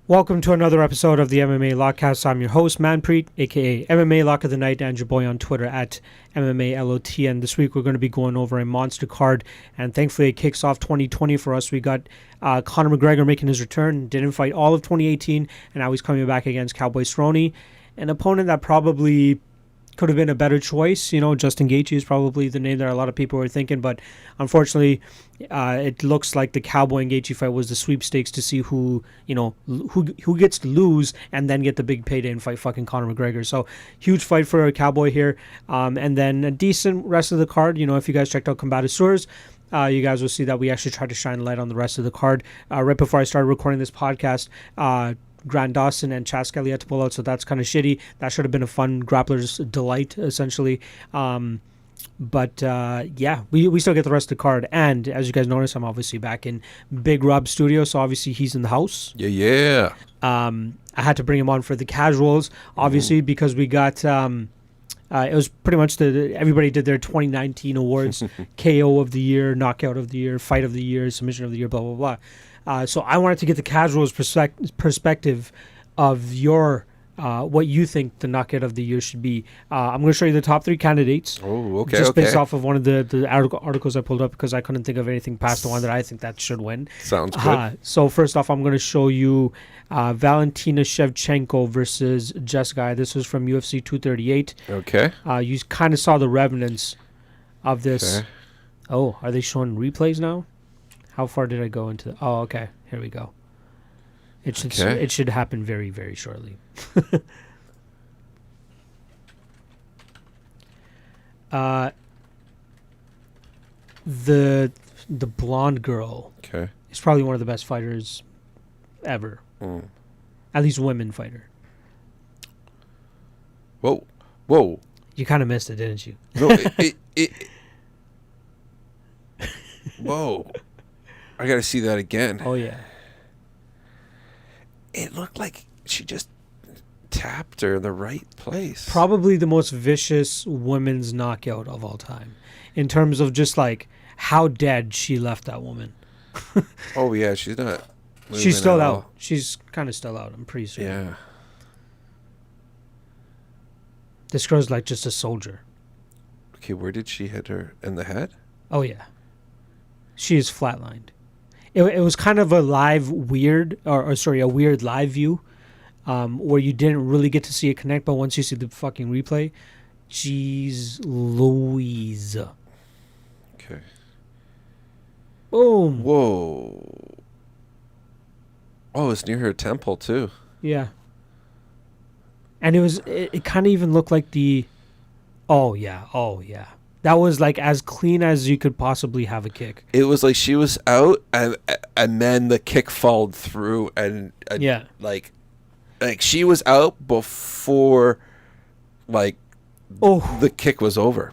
Welcome to another episode of the MMA Lock-Cast. I'm your host, Manpreet, a.k.a. MMA Lock of the Night, and your boy on Twitter at MMA LOT. And this week we're going to be going over a monster card, and thankfully it kicks off 2020 for us. We got Conor McGregor making his return, didn't fight all of 2018, and now he's coming back against Cowboy Cerrone, an opponent that probably could have been a better choice. You know, Justin Gaethje is probably the name that a lot of people were thinking, but unfortunately, it looks like the Cowboy and Gaethje fight was the sweepstakes to see who gets to lose and then get the big payday and fight fucking Conor McGregor. So huge fight for a Cowboy here, and then a decent rest of the card. You know, if you guys checked out Combatisseurs, you guys will see that we actually tried to shine a light on the rest of the card. Right before I started recording this podcast, Grant Dawson and Chas Skelly had to pull out, so that's kind of shitty. That should have been a fun grappler's delight, essentially. But we still get the rest of the card. And as you guys notice, I'm obviously back in Big Rob Studio, so obviously he's in the house. Yeah. I had to bring him on for the casuals, obviously, because we got... it was pretty much everybody did their 2019 awards, KO of the year, knockout of the year, fight of the year, submission of the year, blah, blah, blah. So I wanted to get the casuals perspective of your what you think the knockout of the year should be. I'm going to show you the top three candidates. Oh, okay. Just based off of one of the articles I pulled up, because I couldn't think of anything past the one that I think that should win. Sounds good. So first off, I'm going to show you Valentina Shevchenko versus Jessica. This was from UFC 238. Okay. You kind of saw the remnants of this. Okay. Oh, are they showing replays now? How far did I go into? Oh, okay. Here we go. It should happen very, very shortly. The blonde girl is probably one of the best fighters ever. At least women fighter. Whoa. You kind of missed it, didn't you? No, whoa. I got to see that again. Oh, yeah. It looked like she just tapped her in the right place. Probably the most vicious women's knockout of all time. In terms of just like how dead she left that woman. Oh, yeah. She's not. She's still out. She's kind of still out. I'm pretty sure. Yeah. This girl's like just a soldier. Okay, where did she hit her? In the head? Oh, yeah. She is flatlined. It was kind of a weird live view where you didn't really get to see it connect, but once you see the fucking replay, jeez Louise. Okay. Boom. Whoa. Oh, it's near her temple, too. Yeah. And it kind of even looked like oh, yeah. That was like as clean as you could possibly have a kick. It was like she was out and then the kick followed through and yeah. Like she was out before the kick was over.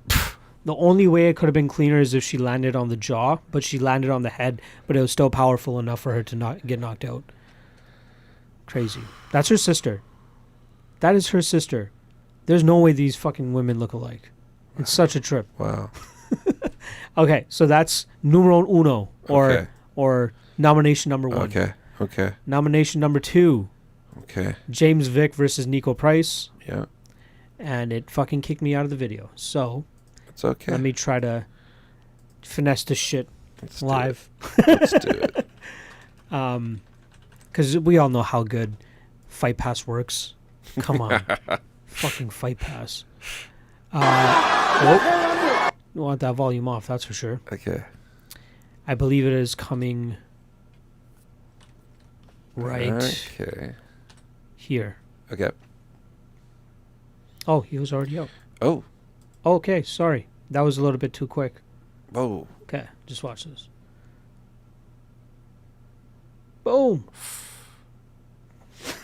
The only way it could have been cleaner is if she landed on the jaw, but she landed on the head, but it was still powerful enough for her to not get knocked out. Crazy. That's her sister. That is her sister. There's no way these fucking women look alike. It's such a trip. Wow. Okay, so that's numero uno, or nomination number one. Okay. Nomination number two. Okay. James Vick versus Nico Price. Yeah. And it fucking kicked me out of the video. So it's okay. Let me try to finesse this shit live. Let's do it. Because we all know how good Fight Pass works. Come on. Fucking Fight Pass. You want that volume off, that's for sure. Okay. I believe it is coming right here. Okay. Oh, he was already out. Oh. Okay, sorry. That was a little bit too quick. Oh. Okay, just watch this. Boom.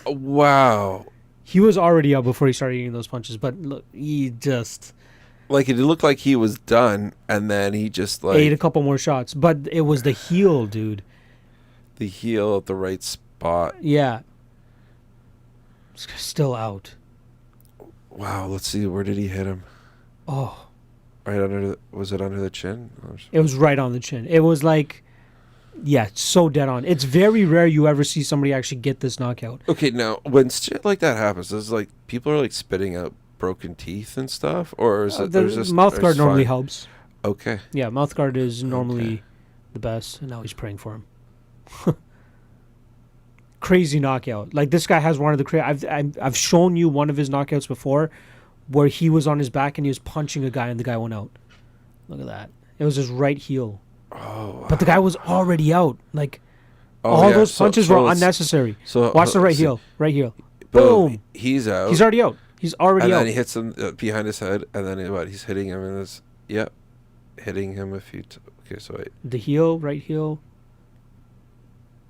Wow. He was already out before he started eating those punches, but look, he just... Like, it looked like he was done, and then he just, ate a couple more shots. But it was the heel, dude. The heel at the right spot. Yeah. Still out. Wow, let's see. Where did he hit him? Oh. Right under was it under the chin? It was right on the chin. It was like... Yeah, so dead on. It's very rare you ever see somebody actually get this knockout. Okay, now when shit like that happens, is like people are like spitting out broken teeth and stuff, or is it The just mouth guard normally fine? helps. Okay. Yeah, mouth guard is normally Okay. the best, and now he's praying for him. Crazy knockout. Like, this guy has one of the I've shown you one of his knockouts before, where he was on his back and he was punching a guy and the guy went out. Look at that. It was his right heel. Oh. But the guy was already out. Like, Oh, all yeah, those so- punches so were it's- unnecessary. So Watch the right so- heel. Right heel. Boom. Boom. He's out. He's already out. He's already and out. then he hits him behind his head, and then he's hitting him in his. Yep. Hitting him a few. Okay, so wait. The heel, right heel.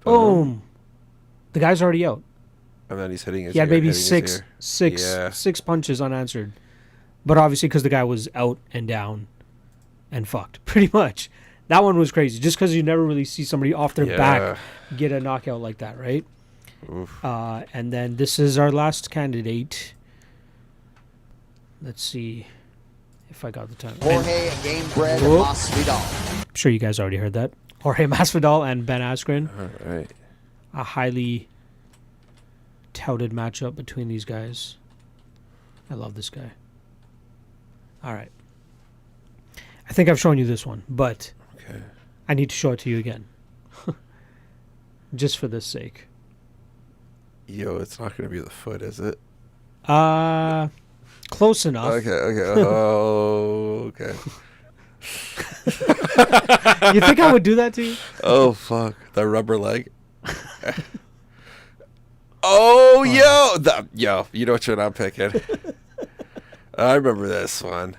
Boom. Boom. The guy's already out. And then he's hitting his. He had ear, maybe hitting his ear. Yeah. six punches unanswered. But obviously because the guy was out and down and fucked, pretty much. That one was crazy. Just because you never really see somebody off their back get a knockout like that, right? Oof. And then this is our last candidate. Let's see if I got the time. Jorge Gamebred Whoop. Masvidal. I'm sure you guys already heard that. Jorge Masvidal and Ben Askren. All right. A highly touted matchup between these guys. I love this guy. All right. I think I've shown you this one, but Okay. I need to show it to you again. Just for this sake. Yo, it's not going to be the foot, is it? Close enough. Okay. Oh, okay. You think I would do that to you? Oh, fuck. The rubber leg. Oh, yo. You know what you're not picking. I remember this one.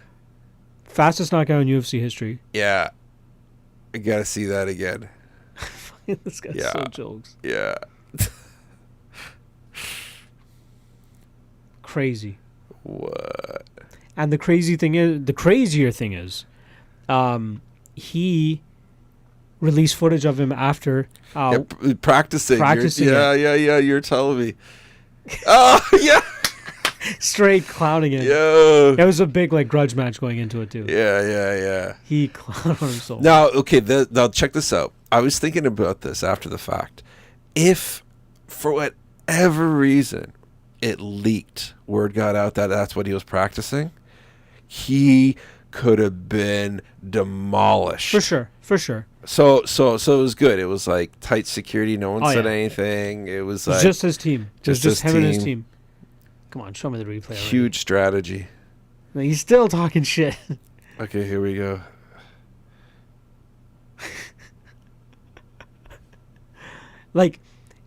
Fastest knockout in UFC history. Yeah. I got to see that again. This guy's Yeah. so jokes. Yeah. Crazy. What? And the crazier thing is, he released footage of him after Practicing. Practicing Yeah. You're telling me. Oh, yeah. straight clowning him. Yo. It was a big grudge match going into it too. Yeah. He clowned himself. Now, okay, now check this out. I was thinking about this after the fact. If, for whatever reason, it leaked, word got out that that's what he was practicing, he could have been demolished. For sure. So it was good. It was like tight security. No one said yeah. anything. It was It was like just his team. It was just just his him and his team. team. Come on, show me the replay. already. huge strategy. No, he's still talking shit. Okay, here we go.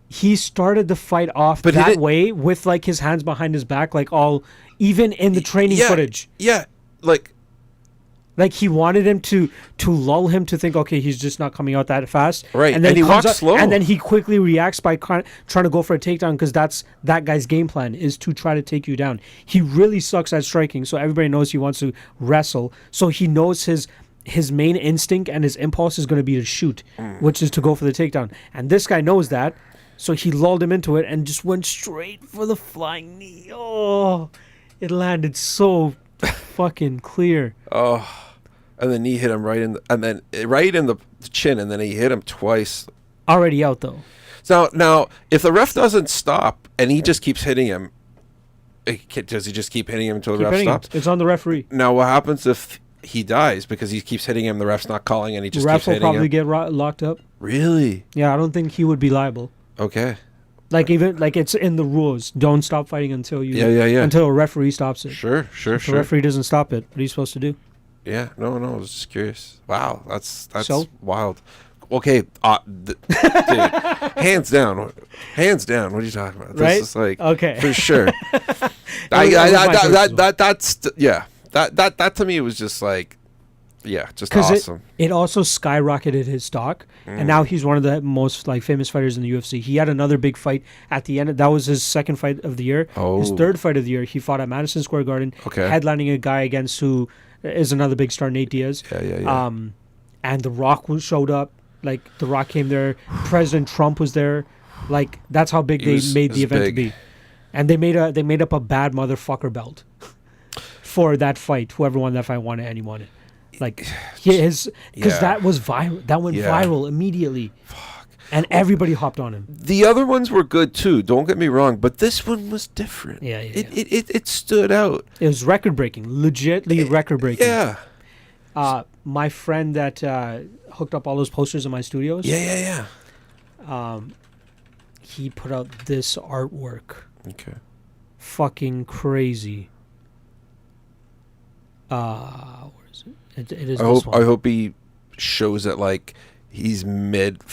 He started the fight off But he that didn't- way with his hands behind his back, even in the training Yeah, footage. Yeah, like He wanted him to lull him to think, okay, he's just not coming out that fast. Right, And then and he comes walks up- slow. And then he quickly reacts by trying to go for a takedown because that's that guy's game plan is to try to take you down. He really sucks at striking, so everybody knows he wants to wrestle. So he knows his main instinct and his impulse is going to be to shoot, which is to go for the takedown. And this guy knows that, so he lulled him into it and just went straight for the flying knee. Oh, it landed so fucking clear. oh, and the knee hit him right in the chin, and then he hit him twice. Already out though. Now, if the ref doesn't stop and he just keeps hitting him, does he just keep hitting him until the Keep ref hitting him. stops? It's on the referee. Now, what happens if he dies because he keeps hitting him? The ref's not calling, and he just Refs keeps will hitting probably him. get locked up. Really? Yeah, I don't think he would be liable. Okay. It's in the rules. Don't stop fighting until Yeah. until a referee stops it. Sure. If the referee doesn't stop it, what are you supposed to do? Yeah. No. I was just curious. Wow, that's So? wild. Okay, dude, hands down. What are you talking about? Right? This is Okay. for sure. That was my choice. That to me was just just Because awesome. it also skyrocketed his stock, and now he's one of the most famous fighters in the UFC. He had another big fight at the end. That was his second fight of the year. Oh. His third fight of the year, he fought at Madison Square Garden, Okay. headlining a guy against who is another big star, Nate Diaz. Yeah. And The Rock showed up. The Rock came there. President Trump was there. That's how big they made the event to be. And they made up a bad motherfucker belt for that fight. Whoever won that fight won it, and he won it. Like because Yeah. that was viral. That went Yeah. viral immediately. And everybody hopped on him. The other ones were good too. Don't get me wrong, but this one was different. Yeah. It stood out. It was record breaking, legitly record breaking. Yeah. My friend that hooked up all those posters in my studios. Yeah. He put out this artwork. Okay. Fucking crazy. Where is it? It is I this hope one. I hope he shows it like he's mid.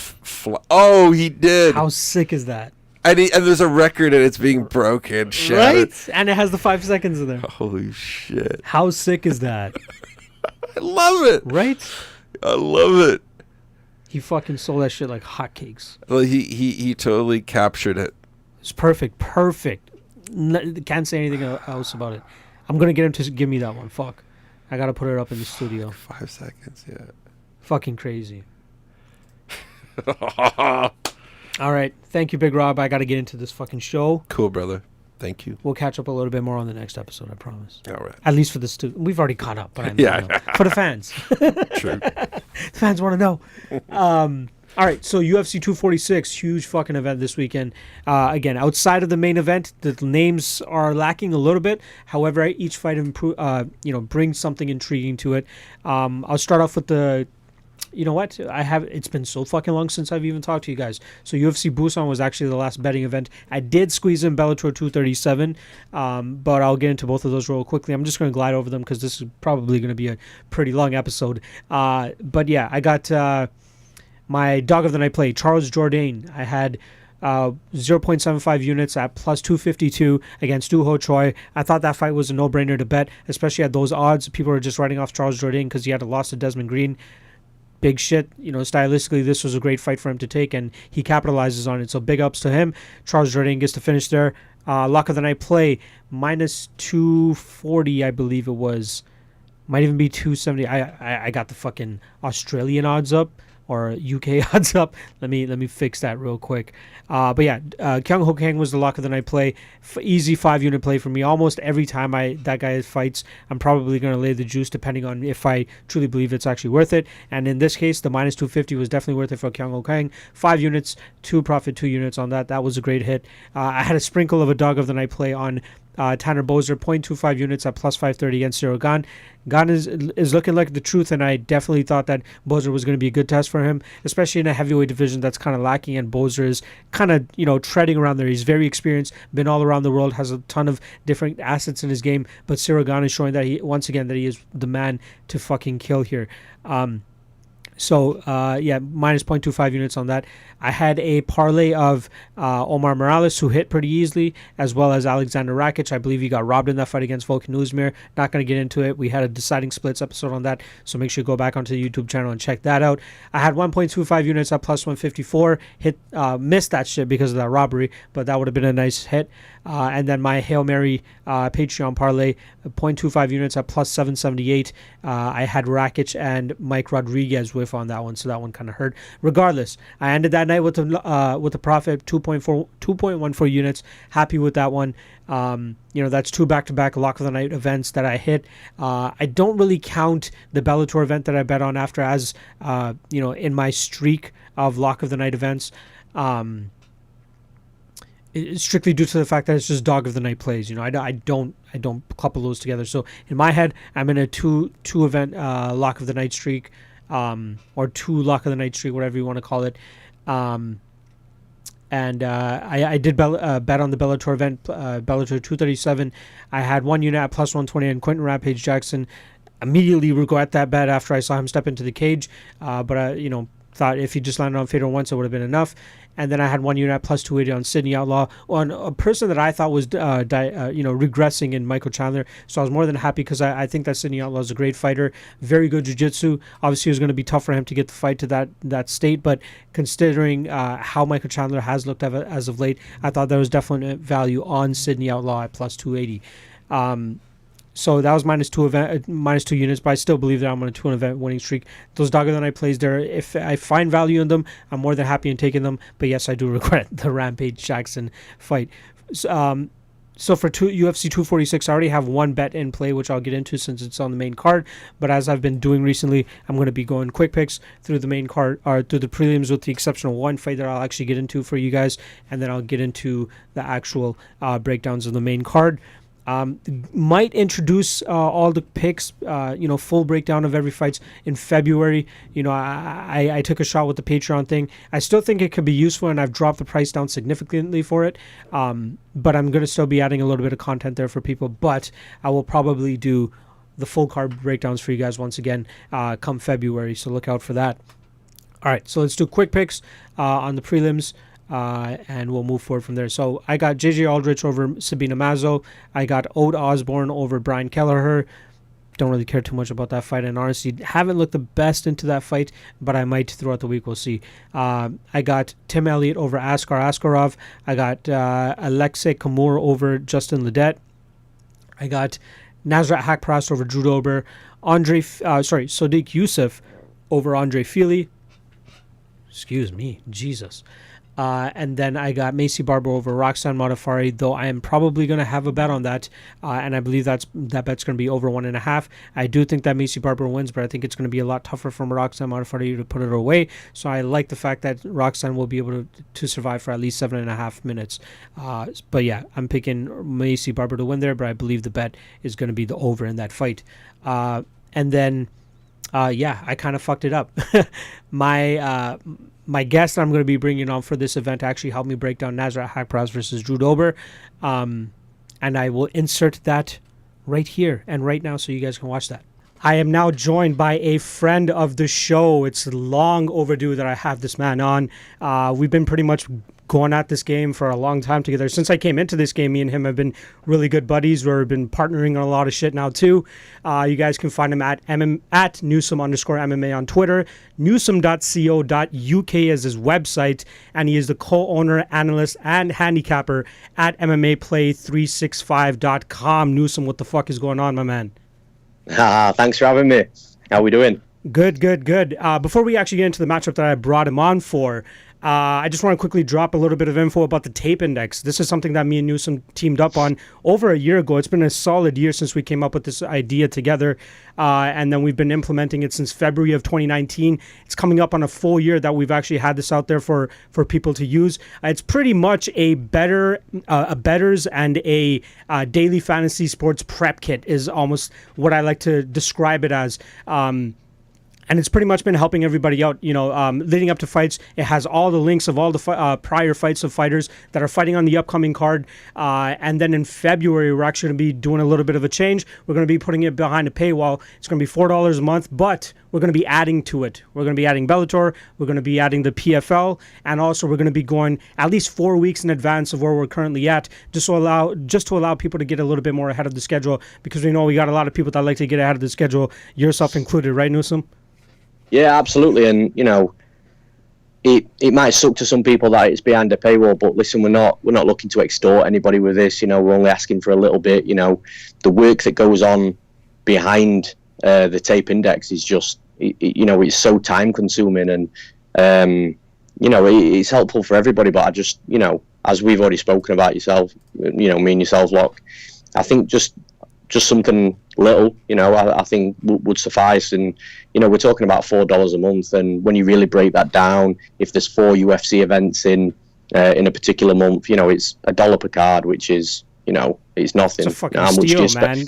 Oh, he did. How sick is that? And there's a record and it's being broken. Shit. Right? And it has the 5 seconds in there. Holy shit. How sick is that? I love it. Right? I love it. He fucking sold that shit like hotcakes. Well, he totally captured it. It's perfect. Can't say anything else about it. I'm going to get him to give me that one. Fuck. I got to put it up in the studio. 5 seconds, yeah. Fucking crazy. All right. Thank you, Big Rob. I got to get into this fucking show. Cool, brother. Thank you. We'll catch up a little bit more on the next episode, I promise. All right. At least for the we've already caught up, but I mean, Yeah. for the fans. True. The fans want to know. All right, so UFC 246, huge fucking event this weekend. Again, outside of the main event, the names are lacking a little bit. However, each fight brings something intriguing to it. I'll start off with the. You know what? It's been so fucking long since I've even talked to you guys. So UFC Busan was actually the last betting event. I did squeeze in Bellator 237, but I'll get into both of those real quickly. I'm just going to glide over them because this is probably going to be a pretty long episode. But yeah, I got my dog of the night play, Charles Jourdain. I had 0.75 units at plus 252 against Du Ho Choi. I thought that fight was a no-brainer to bet, especially at those odds. People are just writing off Charles Jourdain because he had a loss to Desmond Greene. Big shit, stylistically, this was a great fight for him to take, and he capitalizes on it. So big ups to him. Charles Jourdain gets to finish there. Lock of the night play, minus 240, I believe it was. Might even be 270. I got the fucking Australian odds up, or UK odds up. Let me fix that real quick. But yeah, Kyung Ho Kang was the lock of the night play. Easy 5-unit play for me. Almost every time that guy fights, I'm probably going to lay the juice depending on if I truly believe it's actually worth it. And in this case, the minus 250 was definitely worth it for Kyung Ho Kang. 5 units, 2 profit, 2 units on that. That was a great hit. I had a sprinkle of a dog of the night play on Tanner Boser, 0.25 units at plus 530 against Cyril Gane. Gane is looking like the truth, and I definitely thought that Boser was going to be a good test for him, especially in a heavyweight division that's kind of lacking, and Boser is kind of, treading around there. He's very experienced, been all around the world, has a ton of different assets in his game, but Cyril Gane is showing that he is the man to fucking kill here. So, minus 0.25 units on that. I had a parlay of Omar Morales, who hit pretty easily, as well as Alexander Rakic. I believe he got robbed in that fight against Volkan Oezdemir. Not going to get into it. We had a deciding splits episode on that, so make sure you go back onto the YouTube channel and check that out. I had 1.25 units at plus 154. Missed that shit because of that robbery, but that would have been a nice hit. And then my Hail Mary Patreon parlay, 0.25 units at plus 778. I had Rakic and Mike Rodriguez whiff on that one, so that one kind of hurt. Regardless, I ended that night with the profit 2.14 units. Happy with that one. That's 2 back-to-back lock of the night events that I hit. I don't really count the Bellator event that I bet on after as in my streak of lock of the night events. It's strictly due to the fact that it's just dog of the night plays. I don't couple those together. So in my head, I'm in a two event lock of the night streak, or 2 lock of the night streak, whatever you want to call it. I did bet on the Bellator event, Bellator 237. I had 1 unit at plus 120 and Quentin Rampage Jackson. Immediately regret that bet after I saw him step into the cage, but I thought if he just landed on Fedor once, it would have been enough. And then I had 1 unit at plus 280 on Sydney Outlaw, on a person that I thought was regressing in Michael Chandler. So I was more than happy because I think that Sydney Outlaw is a great fighter, very good jiu-jitsu. Obviously, it was going to be tough for him to get the fight to that state, but considering how Michael Chandler has looked as of late, I thought there was definite value on Sydney Outlaw at plus 280. So that was minus 2 units, but I still believe that I'm on a 2-event winning streak. Those dog of the night plays there, if I find value in them, I'm more than happy in taking them. But yes, I do regret the Rampage Jackson fight. So for UFC 246, I already have one bet in play, which I'll get into since it's on the main card. But as I've been doing recently, I'm going to be going quick picks through the main card, or through the prelims, with the exception of one fight that I'll actually get into for you guys, and then I'll get into the actual breakdowns of the main card. Might introduce all the picks, full breakdown of every fight in February. I took a shot with the Patreon thing. I still think it could be useful, and I've dropped the price down significantly for it. But I'm going to still be adding a little bit of content there for people. But I will probably do the full card breakdowns for you guys once again come February. So look out for that. All right, so let's do quick picks on the prelims. And we'll move forward from there. So I got JJ Aldrich over Sabina Mazo. I got Ode Osborne over Brian Kelleher. Don't really care too much about that fight, and honestly haven't looked the best into that fight, but I might throughout the week. We'll see. I got Tim Elliott over Askarov. I got Alexey Kamur over Justin Ledet. I got Nasrat Haqparast over Drew Dober. Sodiq Yussuf over Andre Fili. Excuse me, Jesus. And then I got Macy Barber over Roxanne Modafferi, though I am probably going to have a bet on that, and I believe that bet's going to be over 1.5. I do think that Macy Barber wins, but I think it's going to be a lot tougher for Roxanne Modafferi to put it away, so I like the fact that Roxanne will be able to survive for at least 7.5 minutes. But yeah, I'm picking Macy Barber to win there, but I believe the bet is going to be the over in that fight. And then, I kind of fucked it up. My guest I'm going to be bringing on for this event actually helped me break down Nasrat Haqparast versus Drew Dober. And I will insert that right here and right now so you guys can watch that. I am now joined by a friend of the show. It's long overdue that I have this man on. We've been pretty much going at this game for a long time together. Since I came into this game, me and him have been really good buddies. We've been partnering on a lot of shit now too. You guys can find him at Newsome_MMA on Twitter. Newsome.co.uk is his website, and he is the co-owner, analyst, and handicapper at MMAplay365.com. Newsome, what the fuck is going on, my man? Thanks for having me. How we doing? Good. Before we actually get into the matchup that I brought him on for, I just want to quickly drop a little bit of info about the tape index. This is something that me and Newsome teamed up on over a year ago. It's been a solid year since we came up with this idea together, and then we've been implementing it since February of 2019. It's coming up on a full year that we've actually had this out there for people to use. It's pretty much a bettors and a daily fantasy sports prep kit is almost what I like to describe it as. And it's pretty much been helping everybody out, leading up to fights. It has all the links of all the prior fights of fighters that are fighting on the upcoming card. And then in February, we're actually going to be doing a little bit of a change. We're going to be putting it behind a paywall. It's going to be $4 a month, but we're going to be adding to it. We're going to be adding Bellator. We're going to be adding the PFL. And also we're going to be going at least 4 weeks in advance of where we're currently at, just to allow people to get a little bit more ahead of the schedule, because we know we got a lot of people that like to get ahead of the schedule, yourself included, right, Newsome? Yeah, absolutely. And, it might suck to some people that it's behind a paywall, but listen, we're not looking to extort anybody with this. We're only asking for a little bit. The work that goes on behind the tape index is just, it's so time consuming, and, it's helpful for everybody. But I just, as we've already spoken about yourself, me and yourself, Lock, I think just something little, I think would suffice. And, we're talking about $4 a month. And when you really break that down, if there's 4 UFC events in a particular month, it's $1 per card, which is, it's nothing. It's a fucking steal, man.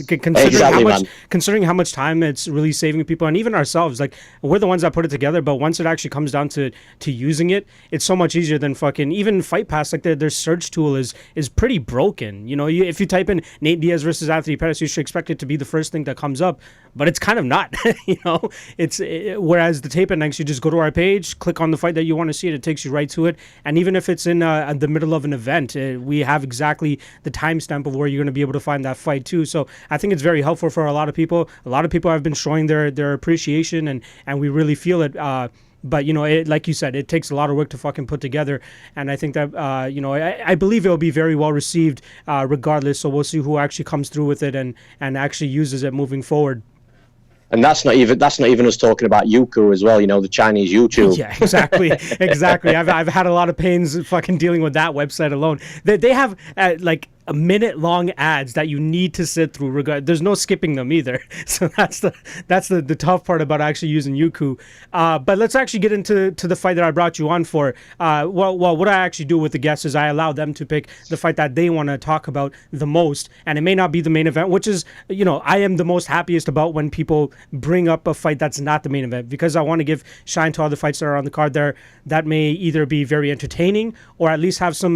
Considering how much time it's really saving people, and even ourselves, like, we're the ones that put it together, but once it actually comes down to using it, it's so much easier than fucking even Fight Pass. Like, their search tool is pretty broken. If you type in Nate Diaz versus Anthony Pettis, you should expect it to be the first thing that comes up, but it's kind of not. Whereas the tape index, you just go to our page, click on the fight that you want to see, it takes you right to it. And even if it's in the middle of an event, we have exactly the timestamp of where you're going to be able to find that fight too. So I think it's very helpful for a lot of people. A lot of people have been showing their appreciation, and we really feel it. But like you said, it takes a lot of work to fucking put together, and I think that I believe it will be very well received regardless. So we'll see who actually comes through with it and actually uses it moving forward. And that's not even us talking about Youku as well, the Chinese YouTube. Yeah, exactly. I've had a lot of pains fucking dealing with that website alone. They have a minute-long ads that you need to sit through. There's no skipping them either. So that's the tough part about actually using Youku. But let's actually get into the fight that I brought you on for. Well, what I actually do with the guests is I allow them to pick the fight that they want to talk about the most, and it may not be the main event, which is, I am the most happiest about when people bring up a fight that's not the main event, because I want to give shine to all the fights that are on the card there that may either be very entertaining or at least have some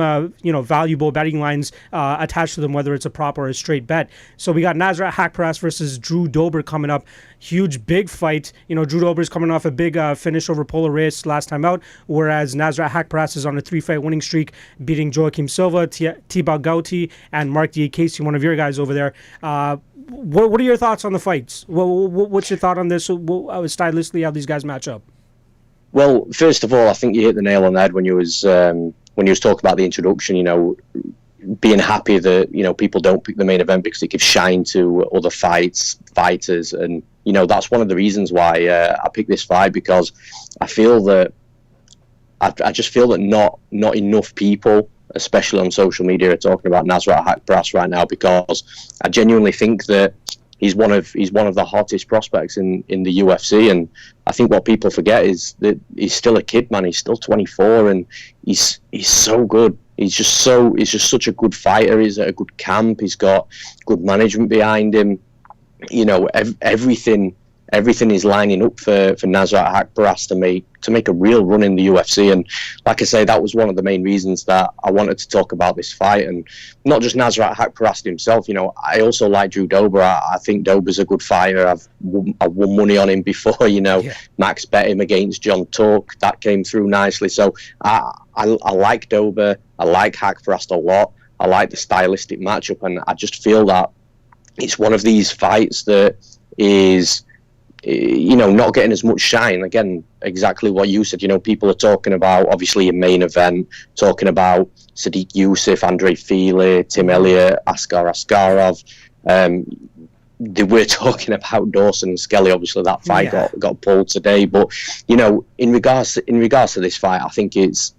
valuable betting lines attached to them, whether it's a prop or a straight bet. So we got Nasrat Haqparast versus Drew Dober coming up. Huge, big fight. Drew Dober's coming off a big finish over Polo Reyes last time out, whereas Nasrat Haqparast is on a 3-fight winning streak, beating Joaquim Silva, Thibaut Gauti, and Mark Diakese, one of your guys over there. What are your thoughts on the fights? What's your thought on this? Stylistically, how these guys match up? Well, first of all, I think you hit the nail on the head when you was talking about the introduction. Being happy that people don't pick the main event because it gives shine to other fighters, and that's one of the reasons why I picked this fight, because I feel that I just feel that not enough people, especially on social media, are talking about Nasrat Haqparast right now, because I genuinely think that he's one of the hottest prospects in the UFC, and I think what people forget is that he's still a kid, man. He's still 24, and he's so good. He's just such a good fighter. He's at a good camp. He's got good management behind him. Everything is lining up for Nasrat Haqparast to make a real run in the UFC. And like I say, that was one of the main reasons that I wanted to talk about this fight, and not just Nasrat Haqparast himself. I also like Drew Dober. I think Dober's a good fighter. I've won money on him before. Max bet him against John Tuck. That came through nicely. So I like Dober. I like Haqparast a lot. I like the stylistic matchup, and I just feel that it's one of these fights that is, not getting as much shine. Again, exactly what you said. People are talking about, obviously, a main event, talking about Sadiq Yussuf, Andre Fili, Tim Elliott, Askarov. They were talking about Dawson and Skelly. Obviously, that fight got pulled today. But in regards to this fight, I think it's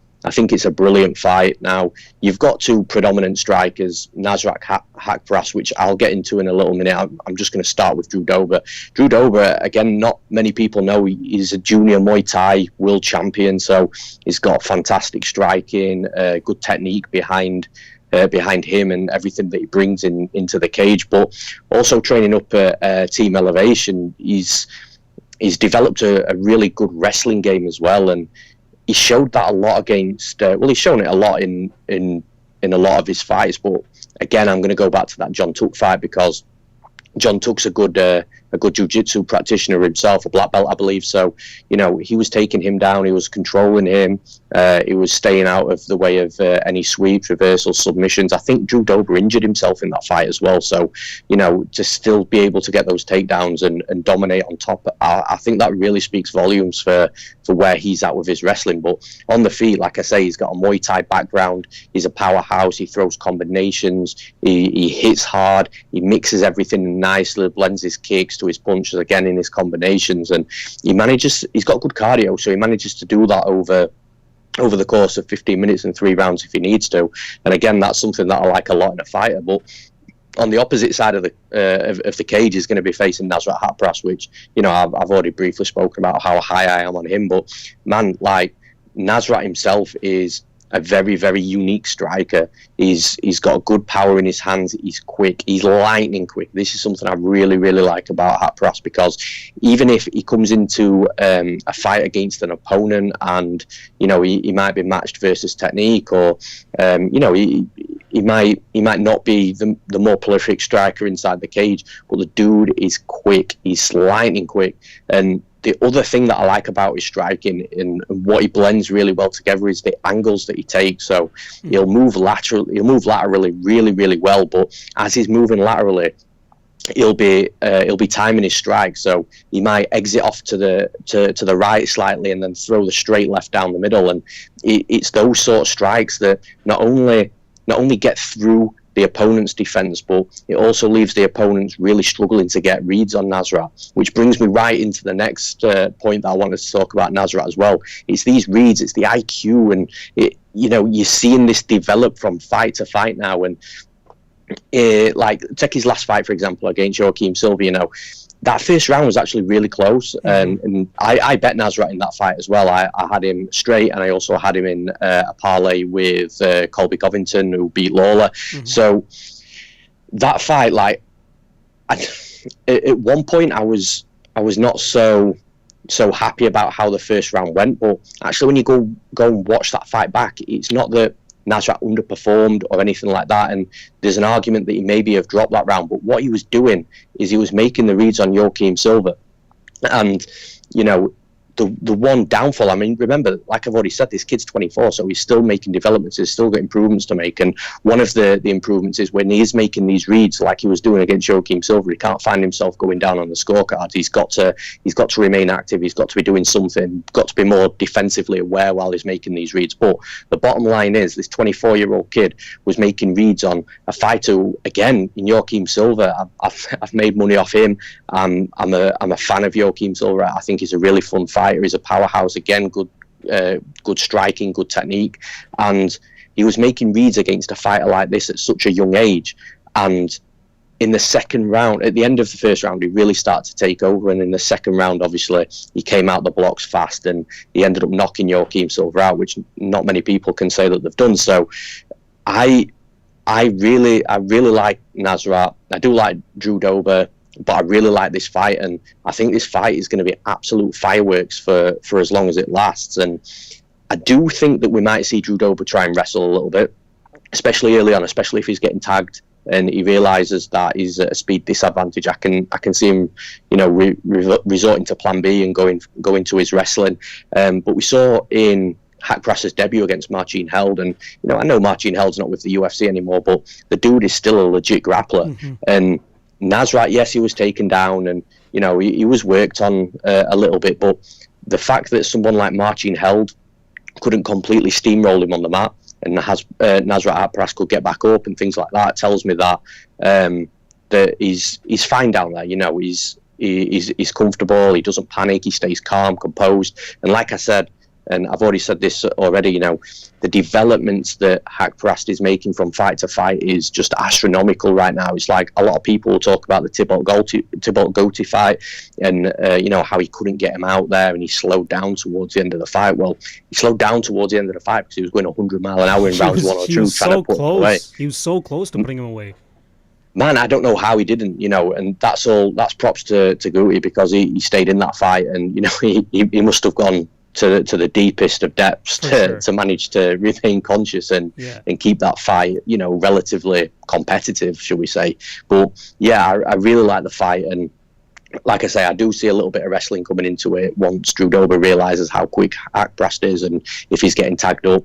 a brilliant fight. Now, you've got two predominant strikers, Nasrat Haqparast, which I'll get into in a little minute. I'm just going to start with Drew Dober. Drew Dober, again, not many people know he's a junior Muay Thai world champion, so he's got fantastic striking, good technique behind him and everything that he brings into the cage. But also training up at Team Elevation, he's developed a really good wrestling game as well, and he showed that a lot against. He's shown it a lot in a lot of his fights. But again, I'm going to go back to that John Tuck fight, because John Tuck's a good jiu-jitsu practitioner himself, a black belt, I believe. So, he was taking him down. He was controlling him. He was staying out of the way of any sweeps, reversals, submissions. I think Drew Dober injured himself in that fight as well. So, to still be able to get those takedowns and dominate on top, I think that really speaks volumes for where he's at with his wrestling. But on the feet, like I say, he's got a Muay Thai background. He's a powerhouse. He throws combinations. He hits hard. He mixes everything nicely, blends his kicks to his punches, again, in his combinations. And he's got good cardio, so he manages to do that over the course of 15 minutes and 3 rounds if he needs to. And again, that's something that I like a lot in a fighter. But on the opposite side of the cage is going to be facing Nasrat Haqparast, which I've already briefly spoken about how high I am on him. But man, like, Nasrat himself is a very, very unique striker. He's got good power in his hands. He's quick. He's lightning quick. This is something I really, really like about Haqparast, because even if he comes into a fight against an opponent and he might be matched versus technique, or he might not be the more prolific striker inside the cage, but the dude is quick. He's lightning quick. And the other thing that I like about his striking and what he blends really well together is the angles that he takes. So he'll move laterally really, really well, but as he's moving laterally, he'll be timing his strike. So he might exit off to the right slightly and then throw the straight left down the middle. And it's those sort of strikes that not only get through the opponent's defense, but it also leaves the opponents really struggling to get reads on Nasrat, which brings me right into the next point that I wanted to talk about Nasrat as well. It's these reads, it's the IQ, and you're seeing this develop from fight to fight now. And like take his last fight, for example, against Joaquim Silva, you know, that first round was actually really close, and I bet Nasrat in that fight as well. I had him straight, and I also had him in a parlay with Colby Covington, who beat Lawler. So that fight, like, at one point I was not so happy about how the first round went, but actually when you go and watch that fight back, it's not that Nasrat underperformed or anything like that, and there's an argument that he maybe have dropped that round, but what he was doing is he was making the reads on Joaquim Silva. And you know, the one downfall, I mean, remember, like I've already said, this kid's 24, so he's still making developments, he's still got improvements to make, and one of the improvements is when he is making these reads like he was doing against Joaquim Silva, he can't find himself going down on the scorecard. He's got to remain active, he's got to be doing something, got to be more defensively aware while he's making these reads. But the bottom line is, this 24-year-old kid was making reads on a fighter who, again, in Joaquim Silva, I've made money off him. I'm a fan of Joaquim Silva. I think he's a really fun fighter. He's a powerhouse, again, good striking, good technique, and he was making reads against a fighter like this at such a young age. And in the second round, at the end of the first round, he really started to take over, and in the second round, obviously, he came out the blocks fast, and he ended up knocking Joaquim Silva out, which not many people can say that they've done. So I really like Nasrat. I do like Drew Dober, but I really like this fight, and I think this fight is going to be absolute fireworks for as long as it lasts. And I do think that we might see Drew Dober try and wrestle a little bit, especially early on, especially if he's getting tagged and he realises that he's at a speed disadvantage. I can see him, you know, resorting to Plan B and going to his wrestling. But we saw in Haqparast's debut against Marcin Held, and you know, I know Marcin Held's not with the UFC anymore, but the dude is still a legit grappler. And Nasrat, yes, he was taken down, and you know, he was worked on a little bit, but the fact that someone like Marcin Held couldn't completely steamroll him on the mat, and Nasrat Haqparast could get back up and things like that, tells me that that he's fine down there. You know, he's comfortable, he doesn't panic, he stays calm, composed, and like I said, and I've already said this already, you know, the developments that Haqparast is making from fight to fight is just astronomical right now. It's like a lot of people talk about the Thibault Gotti fight, and you know, how he couldn't get him out there, and he slowed down towards the end of the fight. Well, he slowed down towards the end of the fight because he was going 100 mile an hour in rounds 1 or 2, trying to put him away. He was so close to putting him away. Man, I don't know how he didn't, you know, and that's props to Gotti, because he stayed in that fight, and you know, he must have gone to the deepest of depths to manage to remain conscious and keep that fight, you know, relatively competitive, shall we say. But yeah, I really like the fight, and like I say, I do see a little bit of wrestling coming into it once Drew Dober realises how quick Haqparast is and if he's getting tagged up.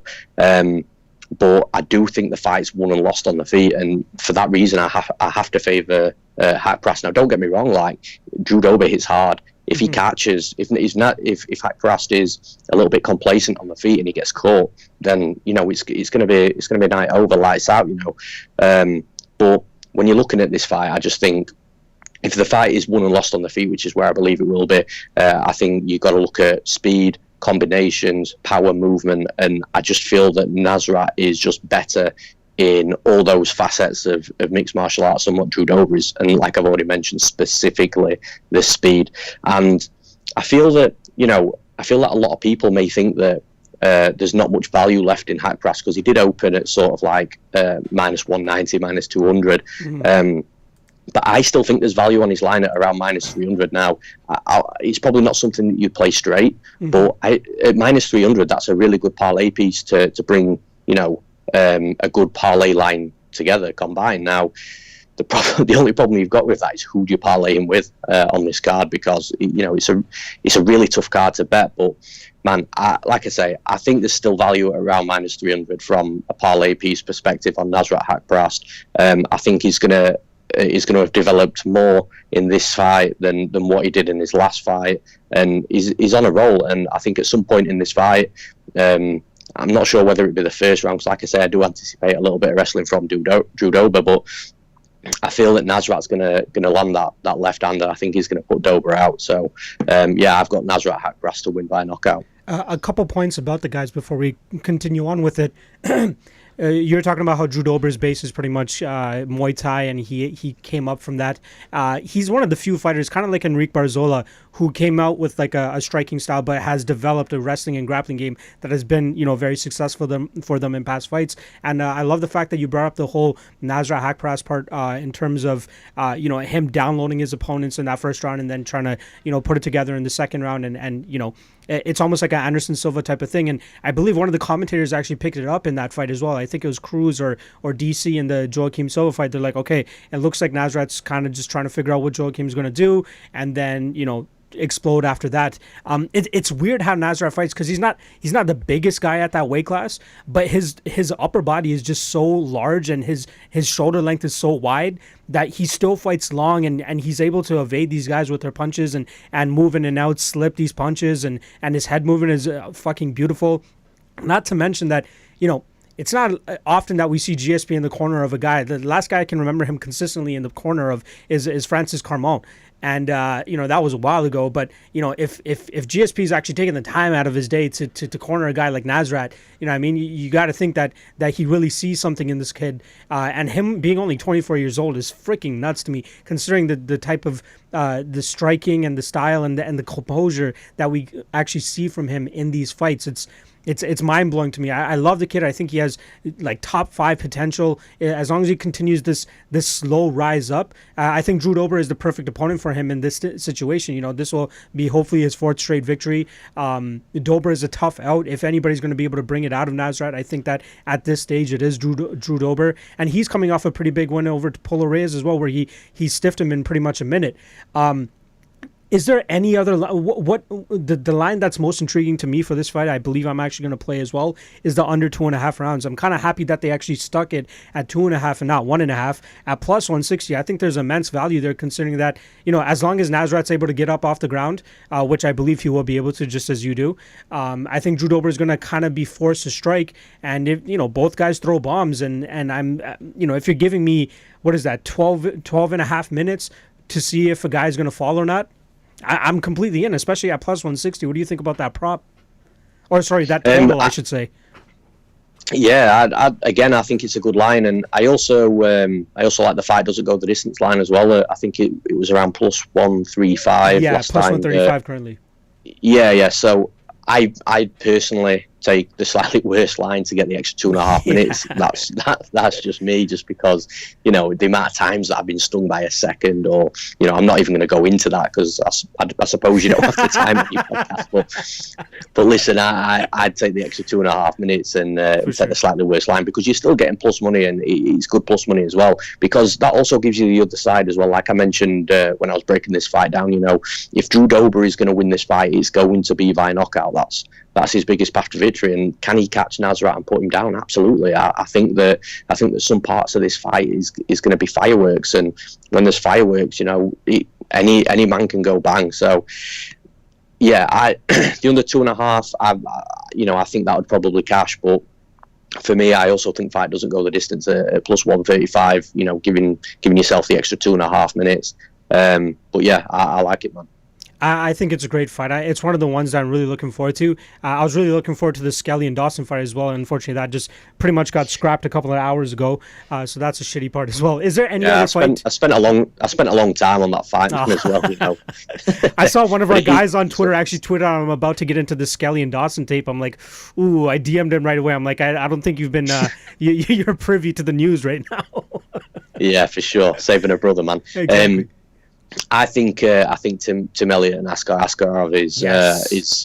But I do think the fight's won and lost on the feet, and for that reason, I have to favour Haqparast. Now, don't get me wrong, like, Drew Dober hits hard. If he catches, if Haqparast is a little bit complacent on the feet and he gets caught, then you know, it's gonna be a night over, lights out, you know. But when you're looking at this fight, I just think if the fight is won and lost on the feet, which is where I believe it will be, I think you've got to look at speed, combinations, power, movement, and I just feel that Nasrat is just better in all those facets of mixed martial arts and what Drew Dober is, and like I've already mentioned, specifically the speed. And I feel that, you know, a lot of people may think that there's not much value left in Haqparast, because he did open at sort of like minus 190, minus 200. But I still think there's value on his line at around minus 300 now. It's probably not something that you play straight, but at minus 300, that's a really good parlay piece to bring, you know, a good parlay line together, combined. Now, the only problem you've got with that is who do you parlay him with on this card, because you know, it's a really tough card to bet. But man, like I say, I think there's still value at around minus 300 from a parlay piece perspective on Nasrat Haqparast. I think he's gonna have developed more in this fight than what he did in his last fight, and he's on a roll. And I think at some point in this fight, I'm not sure whether it'd be the first round, because like I say, I do anticipate a little bit of wrestling from Drew Dober, but I feel that Nasrat's gonna land that left hander. I think he's gonna put Dober out. So yeah, I've got Nasrat Haqparast to win by knockout. A couple points about the guys before we continue on with it. you're talking about how Drew Dober's base is pretty much Muay Thai, and he came up from that. He's one of the few fighters, kind of like Enrique Barzola, who came out with like a striking style, but has developed a wrestling and grappling game that has been, very successful for them in past fights. And I love the fact that you brought up the whole Nasrat Haqparast part in terms of, him downloading his opponents in that first round and then trying to, put it together in the second round. And it's almost like an Anderson Silva type of thing. And I believe one of the commentators actually picked it up in that fight as well. I think it was Cruz or DC in the Joaquim Silva fight. They're like, okay, it looks like Nasrat's kind of just trying to figure out what Joaquim's going to do. And then, explode after that. It's weird how Nasrat fights, because he's not the biggest guy at that weight class, but his upper body is just so large and his shoulder length is so wide that he still fights long, and he's able to evade these guys with their punches and move in and out, slip these punches, and his head movement is fucking beautiful. Not to mention that, it's not often that we see GSP in the corner of a guy. The last guy I can remember him consistently in the corner of is Francis Carmon. And, that was a while ago. But, if GSP is actually taking the time out of his day to corner a guy like Nasrat, you got to think that he really sees something in this kid. And him being only 24 years old is freaking nuts to me, considering the type of the striking and the style and the composure that we actually see from him in these fights. It's mind-blowing to me. I love the kid. I think he has like top 5 potential as long as he continues this slow rise up. I think Drew Dober is the perfect opponent for him in this situation. This will be hopefully his 4th straight victory. Dober is a tough out. If anybody's going to be able to bring it out of Nasrat, I think that at this stage it is Drew Dober, and he's coming off a pretty big win over Polo Reyes as well, where he stiffed him in pretty much a minute. Is there any other the line that's most intriguing to me for this fight? I believe I'm actually going to play as well, is the under 2.5 rounds. I'm kind of happy that they actually stuck it at 2.5 and not 1.5 at plus 160. I think there's immense value there, considering that as long as Nasrat's able to get up off the ground, which I believe he will be able to, just as you do. I think Drew Dober is going to kind of be forced to strike, and if both guys throw bombs, and I'm if you're giving me 12 and a half minutes to see if a guy's going to fall or not, I'm completely in, especially at plus 160. What do you think about that prop? Or sorry, that total, I should say. Yeah, I think it's a good line, and I also like the fight doesn't go the distance line as well. I think it was around plus 135 last plus time. 135 currently. Yeah. So I personally take the slightly worse line to get the extra 2.5 minutes. That's just me, just because the amount of times that I've been stung by a second, or I'm not even going to go into that, because I suppose you don't have the time on your podcast. But listen, I'd take the extra 2.5 minutes and take the slightly worse line, because you're still getting plus money, and it's good plus money as well, because that also gives you the other side as well. Like I mentioned when I was breaking this fight down, if Drew Dober is going to win this fight, it's going to be via knockout. That's his biggest path to victory. And can he catch Nasrat and put him down? Absolutely. I think that some parts of this fight is going to be fireworks, and when there's fireworks, any man can go bang. So yeah, the under 2.5, I think that would probably cash, but for me, I also think fight doesn't go the distance at plus 135. Giving yourself the extra 2.5 minutes. But yeah, I like it, man. I think it's a great fight. It's one of the ones that I'm really looking forward to. I was really looking forward to the Skelly and Dawson fight as well. And unfortunately, that just pretty much got scrapped a couple of hours ago. So that's a shitty part as well. Is there any other fight? I spent a long time on that fight as well. I saw one of our guys on Twitter actually tweet out, I'm about to get into the Skelly and Dawson tape. I'm like, ooh, I DM'd him right away. I'm like, I don't think you've been you're privy to the news right now. Yeah, for sure. Saving a brother, man. Exactly. I think Tim Elliott and Askarov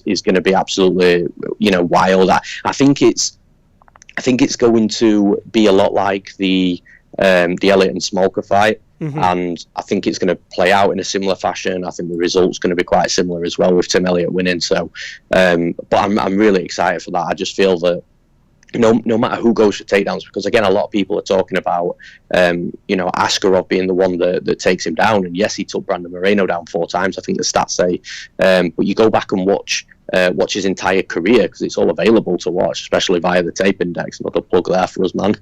is going to be absolutely wild. I think it's going to be a lot like the Elliott and Smolka fight, and I think it's going to play out in a similar fashion. I think the result's going to be quite similar as well, with Tim Elliott winning. So, but I'm really excited for that. I just feel that no matter who goes for takedowns, because again, a lot of people are talking about Askarov being the one that takes him down, and yes, he took Brandon Moreno down 4 times, I think the stats say, but you go back and watch his entire career, because it's all available to watch, especially via the tape index. Another plug there for us, man.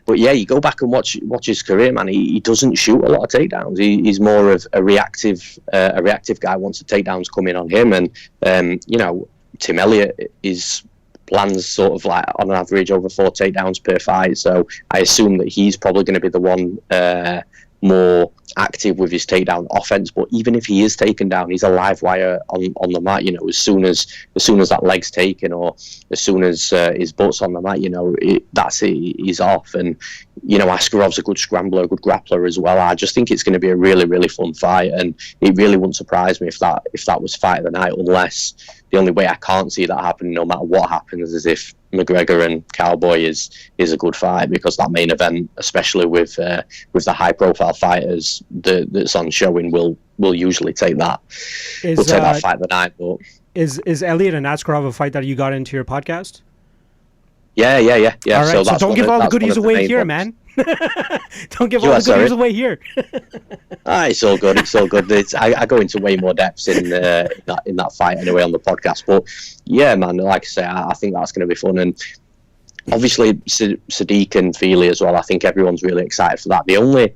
But yeah, you go back and watch his career, man. He doesn't shoot a lot of takedowns. He's more of a reactive guy once the takedowns come in on him, and Tim Elliott is lands sort of like on average over 4 takedowns per fight. So I assume that he's probably going to be the one more active with his takedown offense. But even if he is taken down, he's a live wire on the mat. As soon as that leg's taken, or as soon as his butt's on the mat, that's it. He's off. And Askarov's a good scrambler, a good grappler as well. I just think it's going to be a really, really fun fight, and it really wouldn't surprise me if that was fight of the night. Unless the only way I can't see that happening, no matter what happens, is if McGregor and Cowboy is a good fight, because that main event, especially with the high profile fighters that's on showing, will usually take that. We'll take that fight of the night. But is Elliott and Askarov a fight that you got into your podcast? Yeah. All right, so don't give all the goodies away here, man. Don't give all the goodies away here. It's all good. I go into way more depths in that fight anyway on the podcast. But yeah, man, like I say, I think that's going to be fun. And obviously Sadiq and Fili as well. I think everyone's really excited for that. The only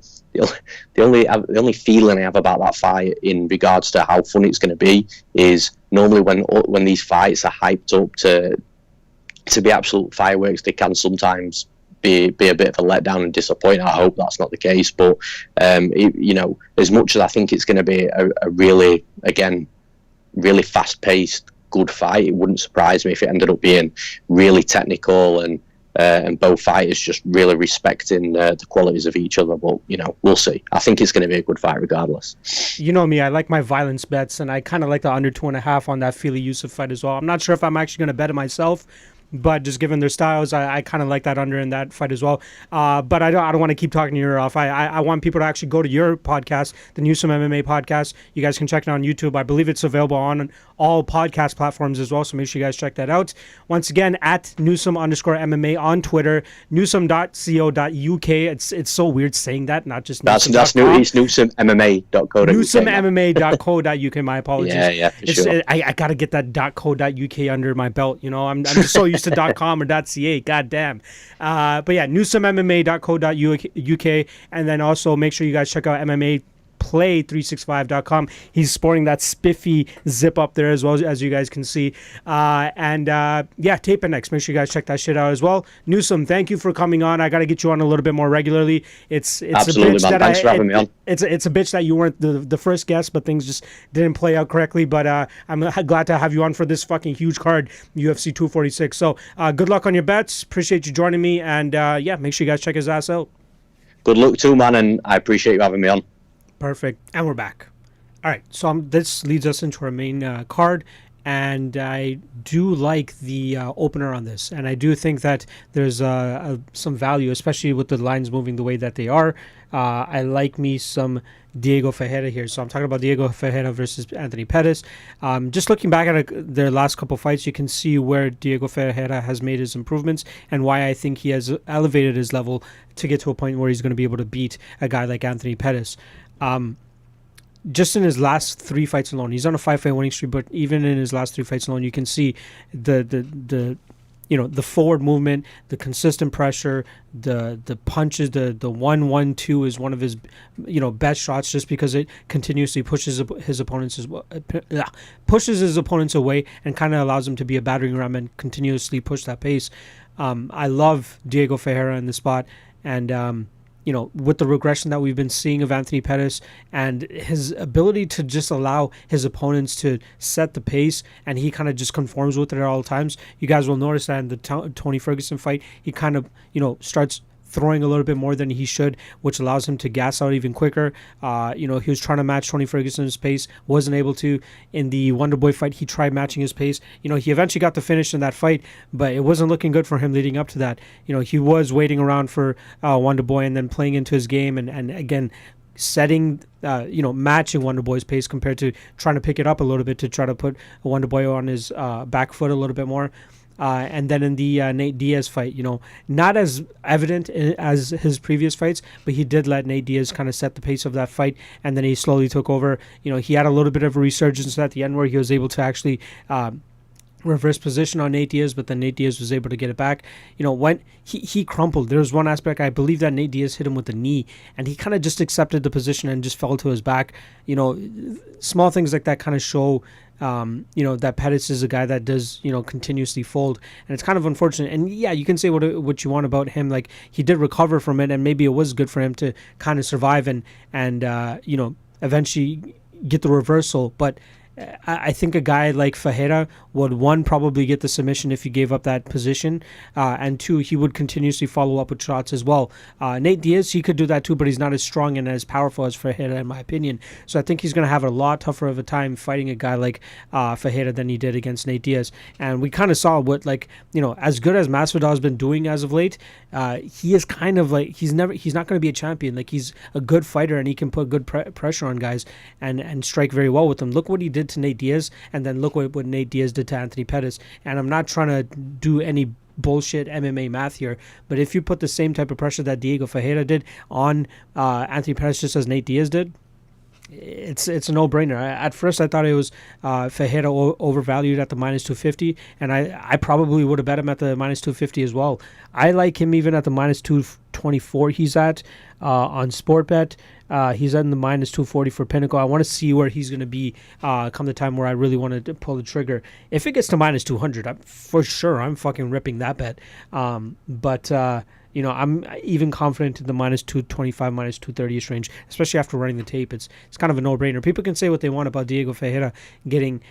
feeling I have about that fight in regards to how fun it's going to be is normally when these fights are hyped up to be absolute fireworks, they can sometimes be a bit of a letdown and disappoint. I hope that's not the case, but as much as I think it's going to be a really fast-paced, good fight, it wouldn't surprise me if it ended up being really technical and both fighters just really respecting the qualities of each other. But we'll see. I think it's going to be a good fight regardless. You know me, I like my violence bets, and I kind of like the under 2.5 on that Fili Yussuf fight as well. I'm not sure if I'm actually going to bet it myself, but just given their styles, I kind of like that under in that fight as well. But I don't want to keep talking your ear off. I want people to actually go to your podcast, the Newsome MMA podcast. You guys can check it on YouTube. I believe it's available on all podcast platforms as well, so make sure you guys check that out. Once again, at Newsome_MMA on Twitter, newsome.co.uk. It's so weird saying that, not just Newsome. It's NewsomeMMA.co.uk. NewsomeMMA.co.uk. My apologies. Yeah, for sure. I got to get that .co.uk under my belt. I'm just so used to .com or .ca. God damn. But yeah, newsomemma.co.uk, and then also make sure you guys check out MMAplay365.com. He's sporting that spiffy zip up there as well, as you guys can see. Tape Index. Make sure you guys check that shit out as well. Newsome, thank you for coming on. I got to get you on a little bit more regularly. It's absolutely, a bitch man. Thanks for having me on. It's a bitch that you weren't the first guest, but things just didn't play out correctly. But I'm glad to have you on for this fucking huge card, UFC 246. So good luck on your bets. Appreciate you joining me, and make sure you guys check his ass out. Good luck too, man, and I appreciate you having me on. Perfect. And we're back. All right. So this leads us into our main card. And I do like the opener on this. And I do think that there's some value, especially with the lines moving the way that they are. I like me some Diego Ferreira here. So I'm talking about Diego Ferreira versus Anthony Pettis. Just looking back at their last couple fights, you can see where Diego Ferreira has made his improvements and why I think he has elevated his level to get to a point where he's going to be able to beat a guy like Anthony Pettis. Just in his last 3 fights alone, he's on a 5-fight winning streak, but even in his last 3 fights alone, you can see the forward movement, the consistent pressure, the punches, the 1-1-2 is one of his best shots, just because it continuously pushes his opponents away and kind of allows him to be a battering ram and continuously push that pace. I love Diego Ferreira in the spot, and with the regression that we've been seeing of Anthony Pettis and his ability to just allow his opponents to set the pace, and he kind of just conforms with it at all times. You guys will notice that in the Tony Ferguson fight, he kind of, starts throwing a little bit more than he should, which allows him to gas out even quicker. He was trying to match Tony Ferguson's pace, wasn't able to. In the Wonderboy fight, he tried matching his pace. He eventually got the finish in that fight, but it wasn't looking good for him leading up to that. He was waiting around for Wonderboy and then playing into his game and again, setting, matching Wonderboy's pace compared to trying to pick it up a little bit to try to put Wonderboy on his back foot a little bit more. And then in the Nate Diaz fight, not as evident as his previous fights, but he did let Nate Diaz kind of set the pace of that fight, and then he slowly took over. He had a little bit of a resurgence at the end where he was able to actually reverse position on Nate Diaz, but then Nate Diaz was able to get it back. When he crumpled, there was one aspect, I believe that Nate Diaz hit him with the knee, and he kind of just accepted the position and just fell to his back. Small things like that kind of show that Pettis is a guy that does, continuously fold, and it's kind of unfortunate. And yeah, you can say what you want about him. Like, he did recover from it, and maybe it was good for him to kind of survive and eventually get the reversal. But I think a guy like Ferreira would, one, probably get the submission if he gave up that position, and two, he would continuously follow up with shots as well. Nate Diaz, he could do that too, but he's not as strong and as powerful as Ferreira, in my opinion. So I think he's going to have a lot tougher of a time fighting a guy like Ferreira than he did against Nate Diaz. And we kind of saw what, as good as Masvidal's been doing as of late, he is kind of like, he's not going to be a champion. Like, he's a good fighter, and he can put good pressure on guys and strike very well with them. Look what he did to Nate Diaz, and then look what Nate Diaz did to Anthony Pettis. And I'm not trying to do any bullshit MMA math here, but if you put the same type of pressure that Diego Ferreira did on Anthony Pettis just as Nate Diaz did, it's a no-brainer. At first, I thought it was Ferreira overvalued at the minus 250, and I probably would have bet him at the minus 250 as well. I like him even at the minus 224 he's at on Sportbet. He's in the minus 240 for Pinnacle. I want to see where he's going to be come the time where I really want to pull the trigger. If it gets to minus 200, I'm fucking ripping that bet. But I'm even confident in the minus 225, minus 230ish range, especially after running the tape. It's kind of a no-brainer. People can say what they want about Diego Ferreira getting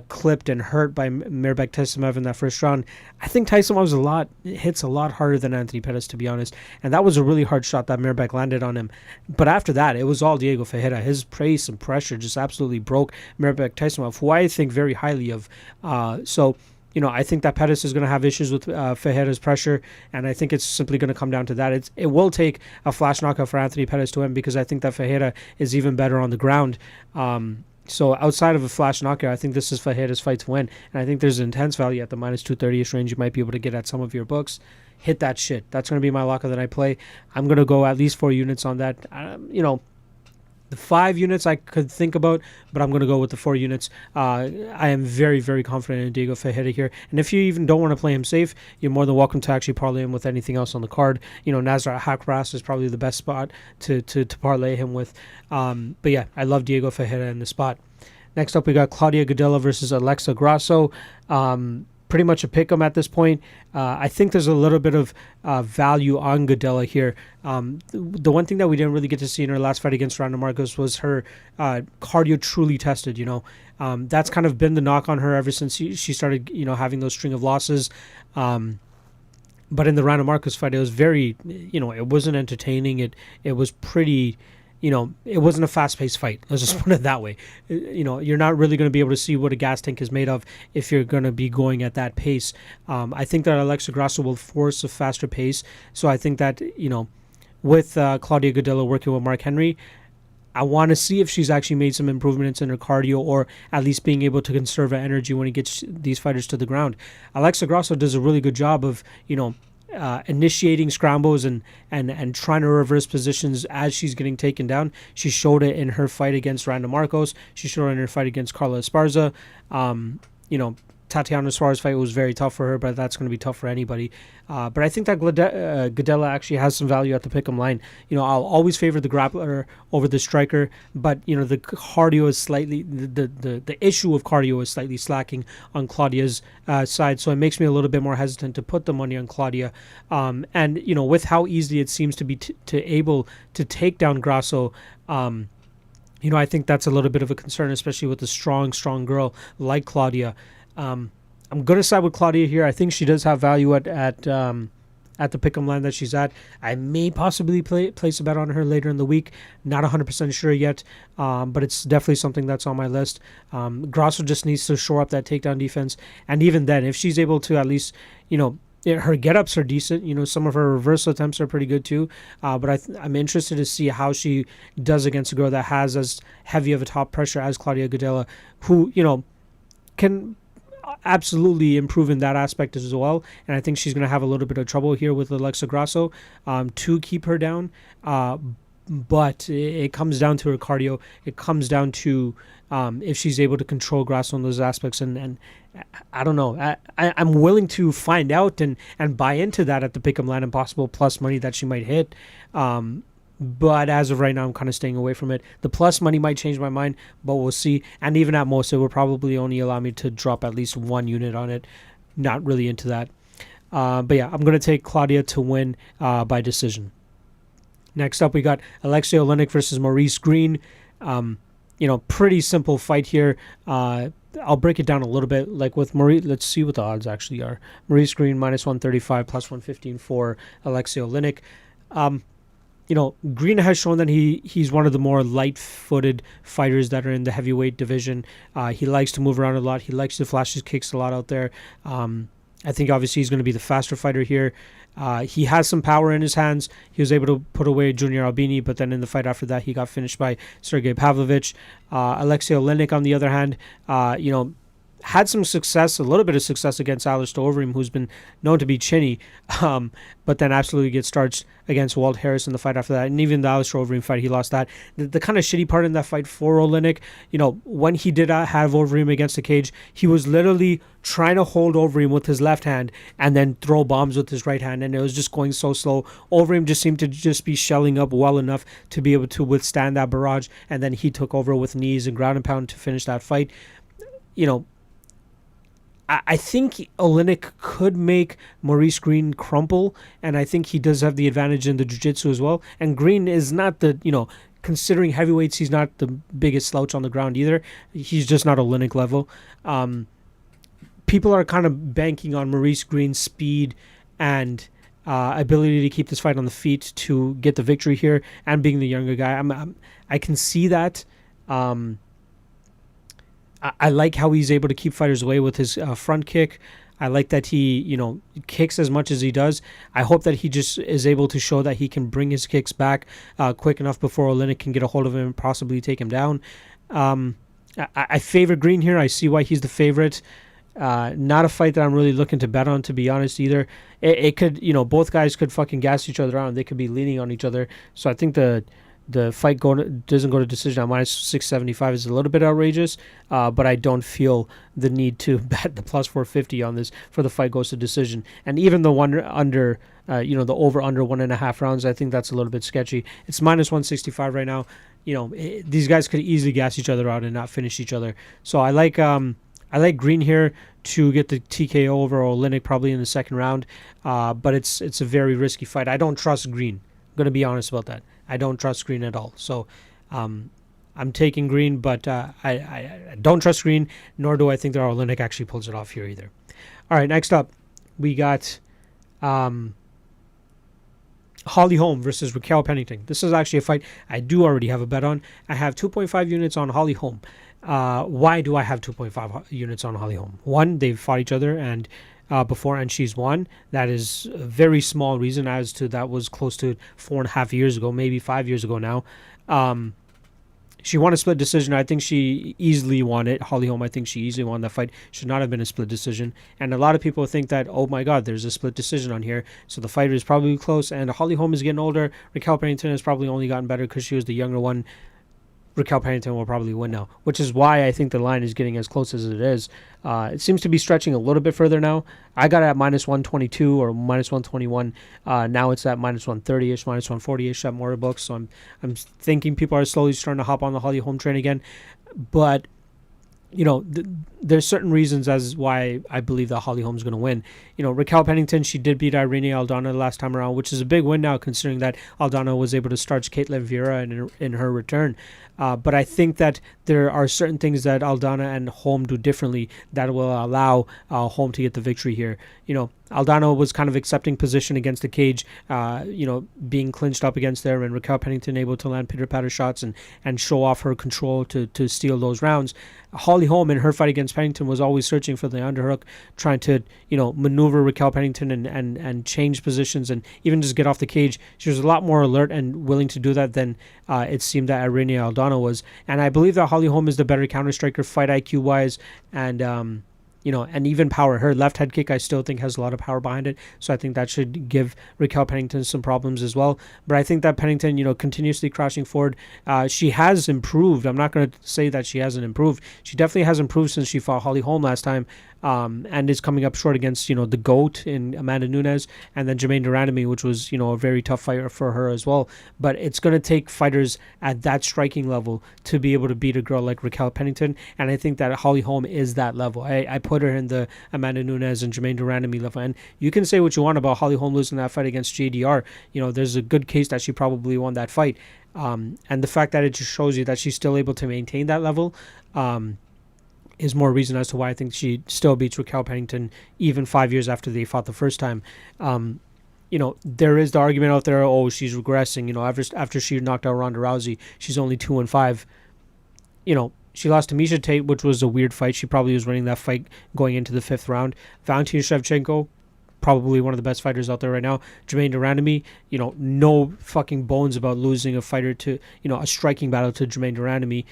clipped and hurt by Mirbek Taisimov in that first round. I think Taisimov hits a lot harder than Anthony Pettis, to be honest, and that was a really hard shot that Mirbek landed on him. But after that, it was all Diego Ferreira. His pace and pressure just absolutely broke Mirbek Taisimov, who I think very highly of. I think that Pettis is going to have issues with Ferreira's pressure, and I think it's simply going to come down to that. It will take a flash knockout for Anthony Pettis to win, because I think that Ferreira is even better on the ground. So outside of a flash knockout, I think this is Ferreira's fight to win, and I think there's an intense value at the minus 230ish range you might be able to get at some of your books. Hit that shit. That's going to be my lock of the night play. I'm going to go at least 4 units on that. The 5 units I could think about, but I'm going to go with the 4 units. I am very, very confident in Diego Ferreira here. And if you even don't want to play him safe, you're more than welcome to actually parlay him with anything else on the card. Nasrat Haqparast is probably the best spot to parlay him with. But yeah, I love Diego Ferreira in the spot. Next up, we got Claudia Gadelha versus Alexey Grasso. Pretty much a pick 'em at this point. I think there's a little bit of value on Gadelha here. The one thing that we didn't really get to see in her last fight against Ronda Marcos was her cardio truly tested. That's kind of been the knock on her ever since she started, having those string of losses. But in the Ronda Marcos fight, it was very, it wasn't entertaining. It was pretty. It wasn't a fast-paced fight. Let's just put it that way. You're not really going to be able to see what a gas tank is made of if you're going to be going at that pace. I think that Alexey Grasso will force a faster pace. So I think that, with Claudia Gadelha working with Mark Henry, I want to see if she's actually made some improvements in her cardio, or at least being able to conserve her energy when he gets these fighters to the ground. Alexey Grasso does a really good job of, initiating scrambles and trying to reverse positions as she's getting taken down. She showed it in her fight against Ronda Marcos. She showed it in her fight against Carla Esparza. Tatiana Suarez's fight was very tough for her, but that's going to be tough for anybody. But I think that Gadelha actually has some value at the pick'em line. I'll always favor the grappler over the striker, but the cardio is slightly the issue of cardio is slightly slacking on Claudia's side, so it makes me a little bit more hesitant to put the money on Claudia. And with how easy it seems to be able to take down Grasso. I think that's a little bit of a concern, especially with a strong girl like Claudia. I'm going to side with Claudia here. I think she does have value at the pick'em line that she's at. I may possibly place a bet on her later in the week. Not 100% sure yet, but it's definitely something that's on my list. Grasso just needs to shore up that takedown defense, and even then, if she's able to at least, her get-ups are decent. Some of her reversal attempts are pretty good too. But I'm interested to see how she does against a girl that has as heavy of a top pressure as Claudia Gadelha, who can absolutely improve in that aspect as well, and I think she's going to have a little bit of trouble here with Alexey Grasso to keep her down, but it comes down to her cardio. It comes down to if she's able to control Grasso in those aspects, and I don't know. I'm willing to find out and buy into that at the Pick'em Land Impossible plus money that she might hit. But as of right now, I'm kind of staying away from it. The plus money might change my mind, but we'll see. And even at most, it will probably only allow me to drop at least 1 unit on it. Not really into that. But yeah, I'm going to take Claudia to win by decision. Next up, we got Alexey Oleinik versus Maurice Greene. Pretty simple fight here. I'll break it down a little bit. Like with Maurice, let's see what the odds actually are. Maurice Greene -135, +115 for Alexey Oleinik. Greene has shown that he's one of the more light-footed fighters that are in the heavyweight division. He likes to move around a lot. He likes to flash his kicks a lot out there. I think obviously he's going to be the faster fighter here. He has some power in his hands. He was able to put away Junior Albini, but then in the fight after that, he got finished by Sergey Pavlovich. Alexey Oleinik, on the other hand, had some success, a little bit of success against Alistair Overeem, who's been known to be chinny, but then absolutely gets starched against Walt Harris in the fight after that. And even the Alistair Overeem fight, he lost that. The kind of shitty part in that fight for Oleinik, when he did have Overeem against the cage, he was literally trying to hold Overeem with his left hand and then throw bombs with his right hand, and it was just going so slow. Overeem just seemed to just be shelling up well enough to be able to withstand that barrage, and then he took over with knees and ground and pound to finish that fight. I think Oleinik could make Maurice Greene crumple, and I think he does have the advantage in the jiu-jitsu as well. And Greene is not considering heavyweights, he's not the biggest slouch on the ground either. He's just not Oleinik level. People are kind of banking on Maurice Greene's speed and ability to keep this fight on the feet to get the victory here, and being the younger guy. I can see that. I like how he's able to keep fighters away with his front kick. I like that he, kicks as much as he does. I hope that he just is able to show that he can bring his kicks back quick enough before Oleinik can get a hold of him and possibly take him down. I favor Greene here. I see why he's the favorite. Not a fight that I'm really looking to bet on, to be honest, either. It could, both guys could fucking gas each other out, and they could be leaning on each other. So I think the fight doesn't go to decision at -675 is a little bit outrageous, but I don't feel the need to bet the +450 on this for the fight goes to decision. And even the one under, the over under 1.5 rounds, I think that's a little bit sketchy. It's -165 right now. These guys could easily gas each other out and not finish each other. So I like Greene here to get the TKO over Oleinik probably in the second round, but it's a very risky fight. I don't trust Greene. I'm going to be honest about that. I don't trust Greene at all. So I'm taking Greene, but I don't trust Greene, nor do I think that Oleinik actually pulls it off here either. All right, next up, we got Holly Holm versus Raquel Pennington. This is actually a fight I do already have a bet on. I have 2.5 units on Holly Holm. Why do I have 2.5 units on Holly Holm? One, they've fought each other and before, and she's won. That is a very small reason, as to that was close to 4.5 years ago, maybe 5 years ago now. She won a split decision. I think she easily won it. Holly Holm, I think she easily won that fight. Should not have been a split decision. And a lot of people think that, oh my God, there's a split decision on here. So the fight is probably close. And Holly Holm is getting older. Raquel Pennington has probably only gotten better because she was the younger one. Raquel Pennington will probably win now, which is why I think the line is getting as close as it is. It seems to be stretching a little bit further now. I got it at -122 or -121. Now it's at -130-ish, -140-ish at more books. So I'm thinking people are slowly starting to hop on the Holly Holm train again. But there's certain reasons as why I believe that Holly Holm is going to win. Raquel Pennington, she did beat Irene Aldana last time around, which is a big win now, considering that Aldana was able to starch Caitlin Vieira in her return. But I think that there are certain things that Aldana and Holm do differently that will allow Holm to get the victory here. Aldana was kind of accepting position against the cage, being clinched up against there, and Raquel Pennington able to land pitter-patter shots and show off her control to steal those rounds. Holly Holm in her fight against Pennington was always searching for the underhook, trying to, maneuver Raquel Pennington and change positions and even just get off the cage. She was a lot more alert and willing to do that than it seemed that Irene Aldana was. And I believe that Holly Holm is the better counter-striker fight IQ-wise, and and even power. Her left head kick, I still think, has a lot of power behind it. So I think that should give Raquel Pennington some problems as well. But I think that Pennington, continuously crashing forward, she has improved. I'm not going to say that she hasn't improved. She definitely has improved since she fought Holly Holm last time, and is coming up short against, the GOAT in Amanda Nunes, and then Jermaine Durandamy, which was, a very tough fight for her as well. But it's going to take fighters at that striking level to be able to beat a girl like Raquel Pennington, and I think that Holly Holm is that level. I put her in the Amanda Nunes and Jermaine Durandamy level, and you can say what you want about Holly Holm losing that fight against JDR. There's a good case that she probably won that fight, and the fact that it just shows you that she's still able to maintain that level is more reason as to why I think she still beats Raquel Pennington even 5 years after they fought the first time. There is the argument out there, oh, she's regressing. After she knocked out Ronda Rousey, she's only 2-5. She lost to Miesha Tate, which was a weird fight. She probably was winning that fight going into the 5th round. Valentina Shevchenko, probably one of the best fighters out there right now. Jermaine Durandamy, no fucking bones about losing a fighter to, a striking battle to Jermaine Durandamy.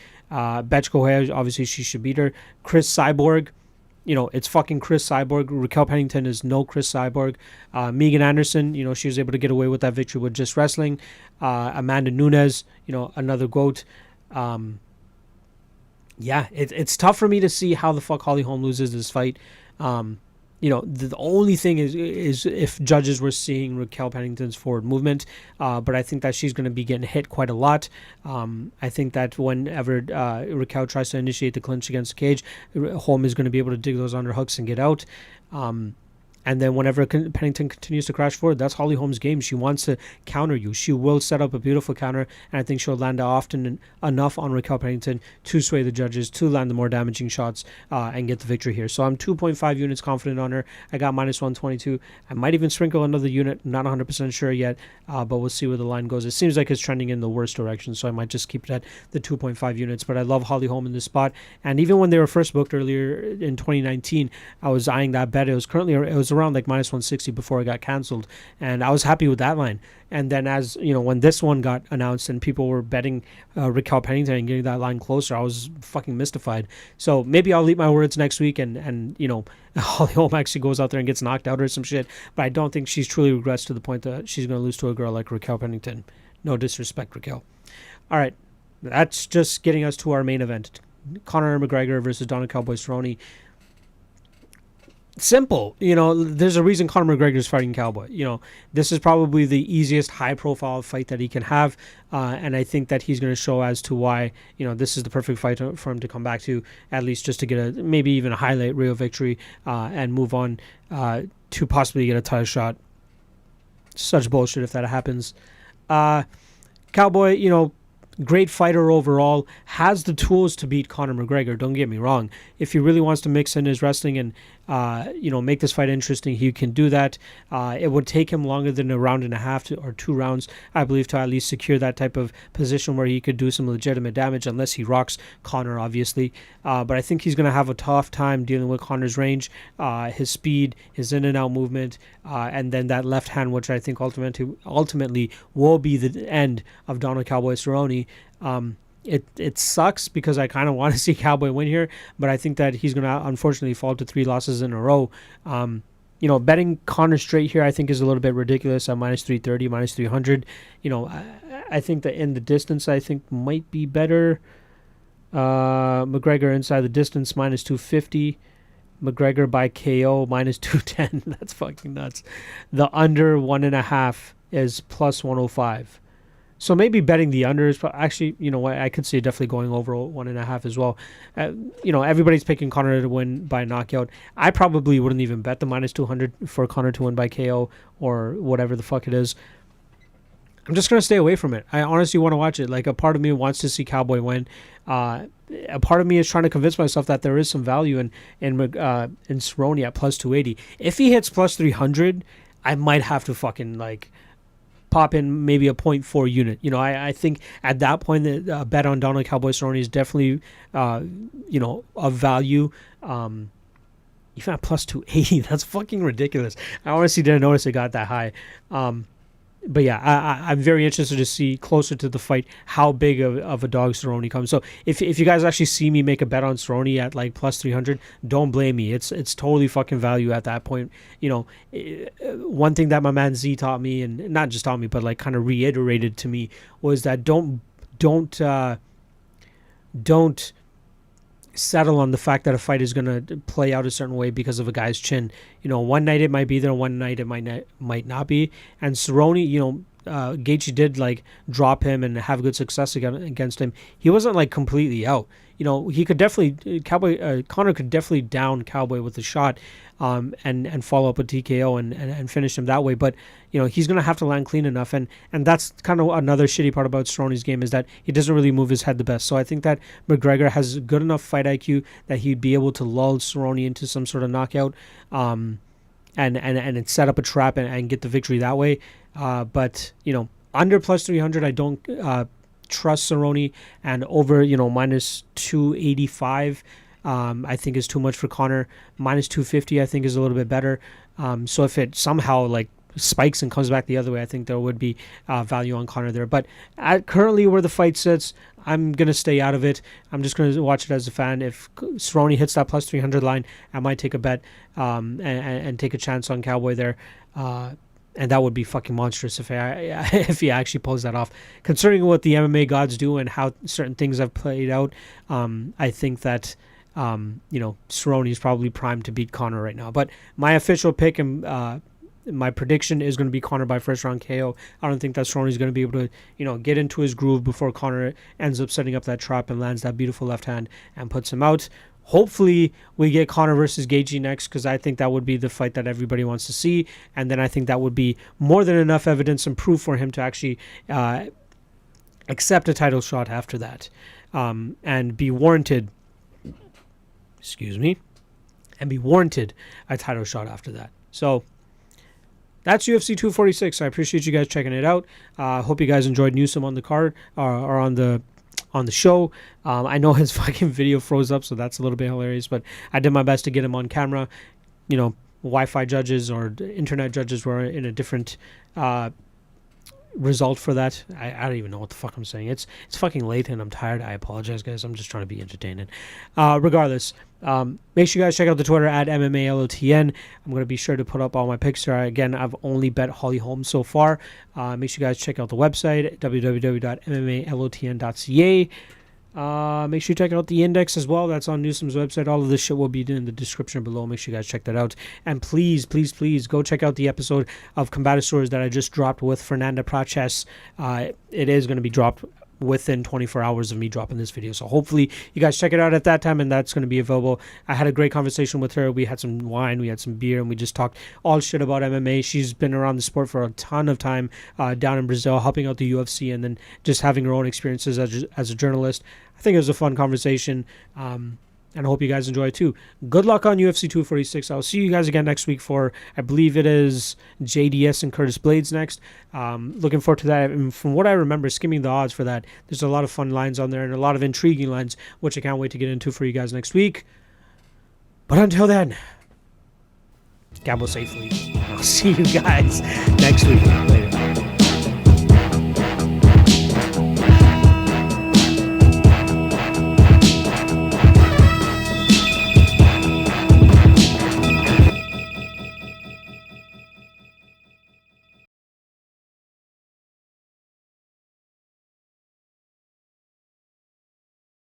Betch Correia, obviously she should beat her. Chris Cyborg, it's fucking Chris Cyborg. Raquel Pennington is no Chris Cyborg. Megan Anderson, she was able to get away with that victory with just wrestling. Amanda Nunes, another GOAT. It's tough for me to see how the fuck Holly Holm loses this fight. The only thing is if judges were seeing Raquel Pennington's forward movement, but I think that she's going to be getting hit quite a lot. I think that whenever Raquel tries to initiate the clinch against the cage, Holm is going to be able to dig those underhooks and get out. And then whenever Pennington continues to crash forward, that's Holly Holm's game. She wants to counter you. She will set up a beautiful counter, and I think she'll land often enough on Raquel Pennington to sway the judges, to land the more damaging shots, and get the victory here. So I'm 2.5 units confident on her. I got -122. I might even sprinkle another unit. Not 100% sure yet, but we'll see where the line goes. It seems like it's trending in the worst direction, so I might just keep it at the 2.5 units. But I love Holly Holm in this spot. And even when they were first booked earlier in 2019, I was eyeing that bet. It was around like -160 before it got canceled, and I was happy with that line. And then as when this one got announced and people were betting Raquel Pennington and getting that line closer, I was fucking mystified. So maybe I'll eat my words next week and Holly Holm actually goes out there and gets knocked out or some shit, but I don't think she's truly regressed to the point that she's going to lose to a girl like Raquel Pennington. No disrespect, Raquel. All right, that's just getting us to our main event. Conor McGregor versus Donald Cowboy Cerrone. Simple. There's a reason Conor McGregor is fighting Cowboy. This is probably the easiest high-profile fight that he can have, and I think that he's going to show as to why, this is the perfect fight for him to come back to, at least just to get maybe even a highlight reel victory, and move on to possibly get a title shot. Such bullshit if that happens. Cowboy, great fighter overall, has the tools to beat Conor McGregor, don't get me wrong. If he really wants to mix in his wrestling and make this fight interesting, he can do that. It would take him longer than a round and a half or 2 rounds, I believe, to at least secure that type of position where he could do some legitimate damage, unless he rocks Conor, obviously. But I think he's going to have a tough time dealing with Conor's range, his speed, his in and out movement, and then that left hand, which I think ultimately will be the end of Donald Cowboy Cerrone. It sucks because I kind of want to see Cowboy win here, but I think that he's going to unfortunately fall to 3 losses in a row. Betting Conor straight here I think is a little bit ridiculous at -330, -300. I think that in the distance I think might be better. McGregor inside the distance -250. McGregor by KO -210. That's fucking nuts. The under 1.5 is +105. So maybe betting the under is actually, what, I could see definitely going over 1.5 as well. Everybody's picking Conor to win by knockout. I probably wouldn't even bet the -200 for Conor to win by KO or whatever the fuck it is. I'm just going to stay away from it. I honestly want to watch it. Like, a part of me wants to see Cowboy win. A part of me is trying to convince myself that there is some value in Cerrone at +280. If he hits +300, I might have to fucking, pop in maybe a 0.4 unit. I think at that point the bet on Donald Cowboy Cerrone is definitely of value. Even at +280, that's fucking ridiculous. I honestly didn't notice it got that high. yeah, I'm very interested to see closer to the fight how big of a dog Cerrone comes. So if you guys actually see me make a bet on Cerrone at like plus 300, don't blame me. It's totally fucking value at that point. One thing that my man Z taught me, and not just taught me, but like kind of reiterated to me, was that don't settle on the fact that a fight is going to play out a certain way because of a guy's chin. One night it might be there, one night it might not be. And Cerrone, Gaethje did like drop him and have good success against him. He wasn't like completely out. He could definitely Conor could definitely down Cowboy with a shot, and follow up with TKO and finish him that way. But he's gonna have to land clean enough, and that's kind of another shitty part about Cerrone's game, is that he doesn't really move his head the best. So I think that McGregor has good enough fight IQ that he'd be able to lull Cerrone into some sort of knockout, and set up a trap and get the victory that way. But under plus 300, I don't trust Cerrone, and over minus 285 I think is too much for Conor. Minus 250 I think is a little bit better. So if it somehow like spikes and comes back the other way, I think there would be value on Conor there. But currently where the fight sits, I'm going to stay out of it. I'm just going to watch it as a fan. If Cerrone hits that plus 300 line, I might take a bet and take a chance on Cowboy there. And that would be fucking monstrous if he actually pulls that off. Considering what the MMA gods do and how certain things have played out, I think that Cerrone is probably primed to beat Conor right now. But my official pick and my prediction is going to be Conor by first round KO. I don't think that Cerrone is going to be able to get into his groove before Conor ends up setting up that trap and lands that beautiful left hand and puts him out. Hopefully we get Conor versus Gaethje next, because I think that would be the fight that everybody wants to see, and then I think that would be more than enough evidence and proof for him to actually accept a title shot after that, and be warranted a title shot after that. So that's UFC 246. I appreciate you guys checking it out. Hope you guys enjoyed Newsome on the card, or on the show. I know his fucking video froze up, so that's a little bit hilarious, but I did my best to get him on camera. Wi-Fi judges or internet judges were in a different result for that. I don't even know what the fuck I'm saying. It's fucking late and I'm tired. I apologize, guys. I'm just trying to be entertaining. Regardless, make sure you guys check out the Twitter at MMA LOTN. I'm going to be sure to put up all my picks there. Again, I've only bet Holm so far. Make sure you guys check out the website, www.mmalotn.ca. Make sure you check out the index as well. That's on Newsome's website. All of this shit will be in the description below. Make sure you guys check that out. And please, please, please go check out the episode of Combatosaurs that I just dropped with Fernanda Praches. It is going to be dropped within 24 hours of me dropping this video. So hopefully you guys check it out at that time, and that's going to be available. I had a great conversation with her. We had some wine, we had some beer, and we just talked all shit about MMA. She's been around the sport for a ton of time, down in Brazil, helping out the UFC, and then just having her own experiences as a journalist. I think it was a fun conversation, and I hope you guys enjoy it too. Good luck on UFC 246. I'll see you guys again next week for, I believe it is JDS and Curtis Blades next. Looking forward to that. And from what I remember, skimming the odds for that, there's a lot of fun lines on there and a lot of intriguing lines, which I can't wait to get into for you guys next week. But until then, gamble safely. I'll see you guys next week.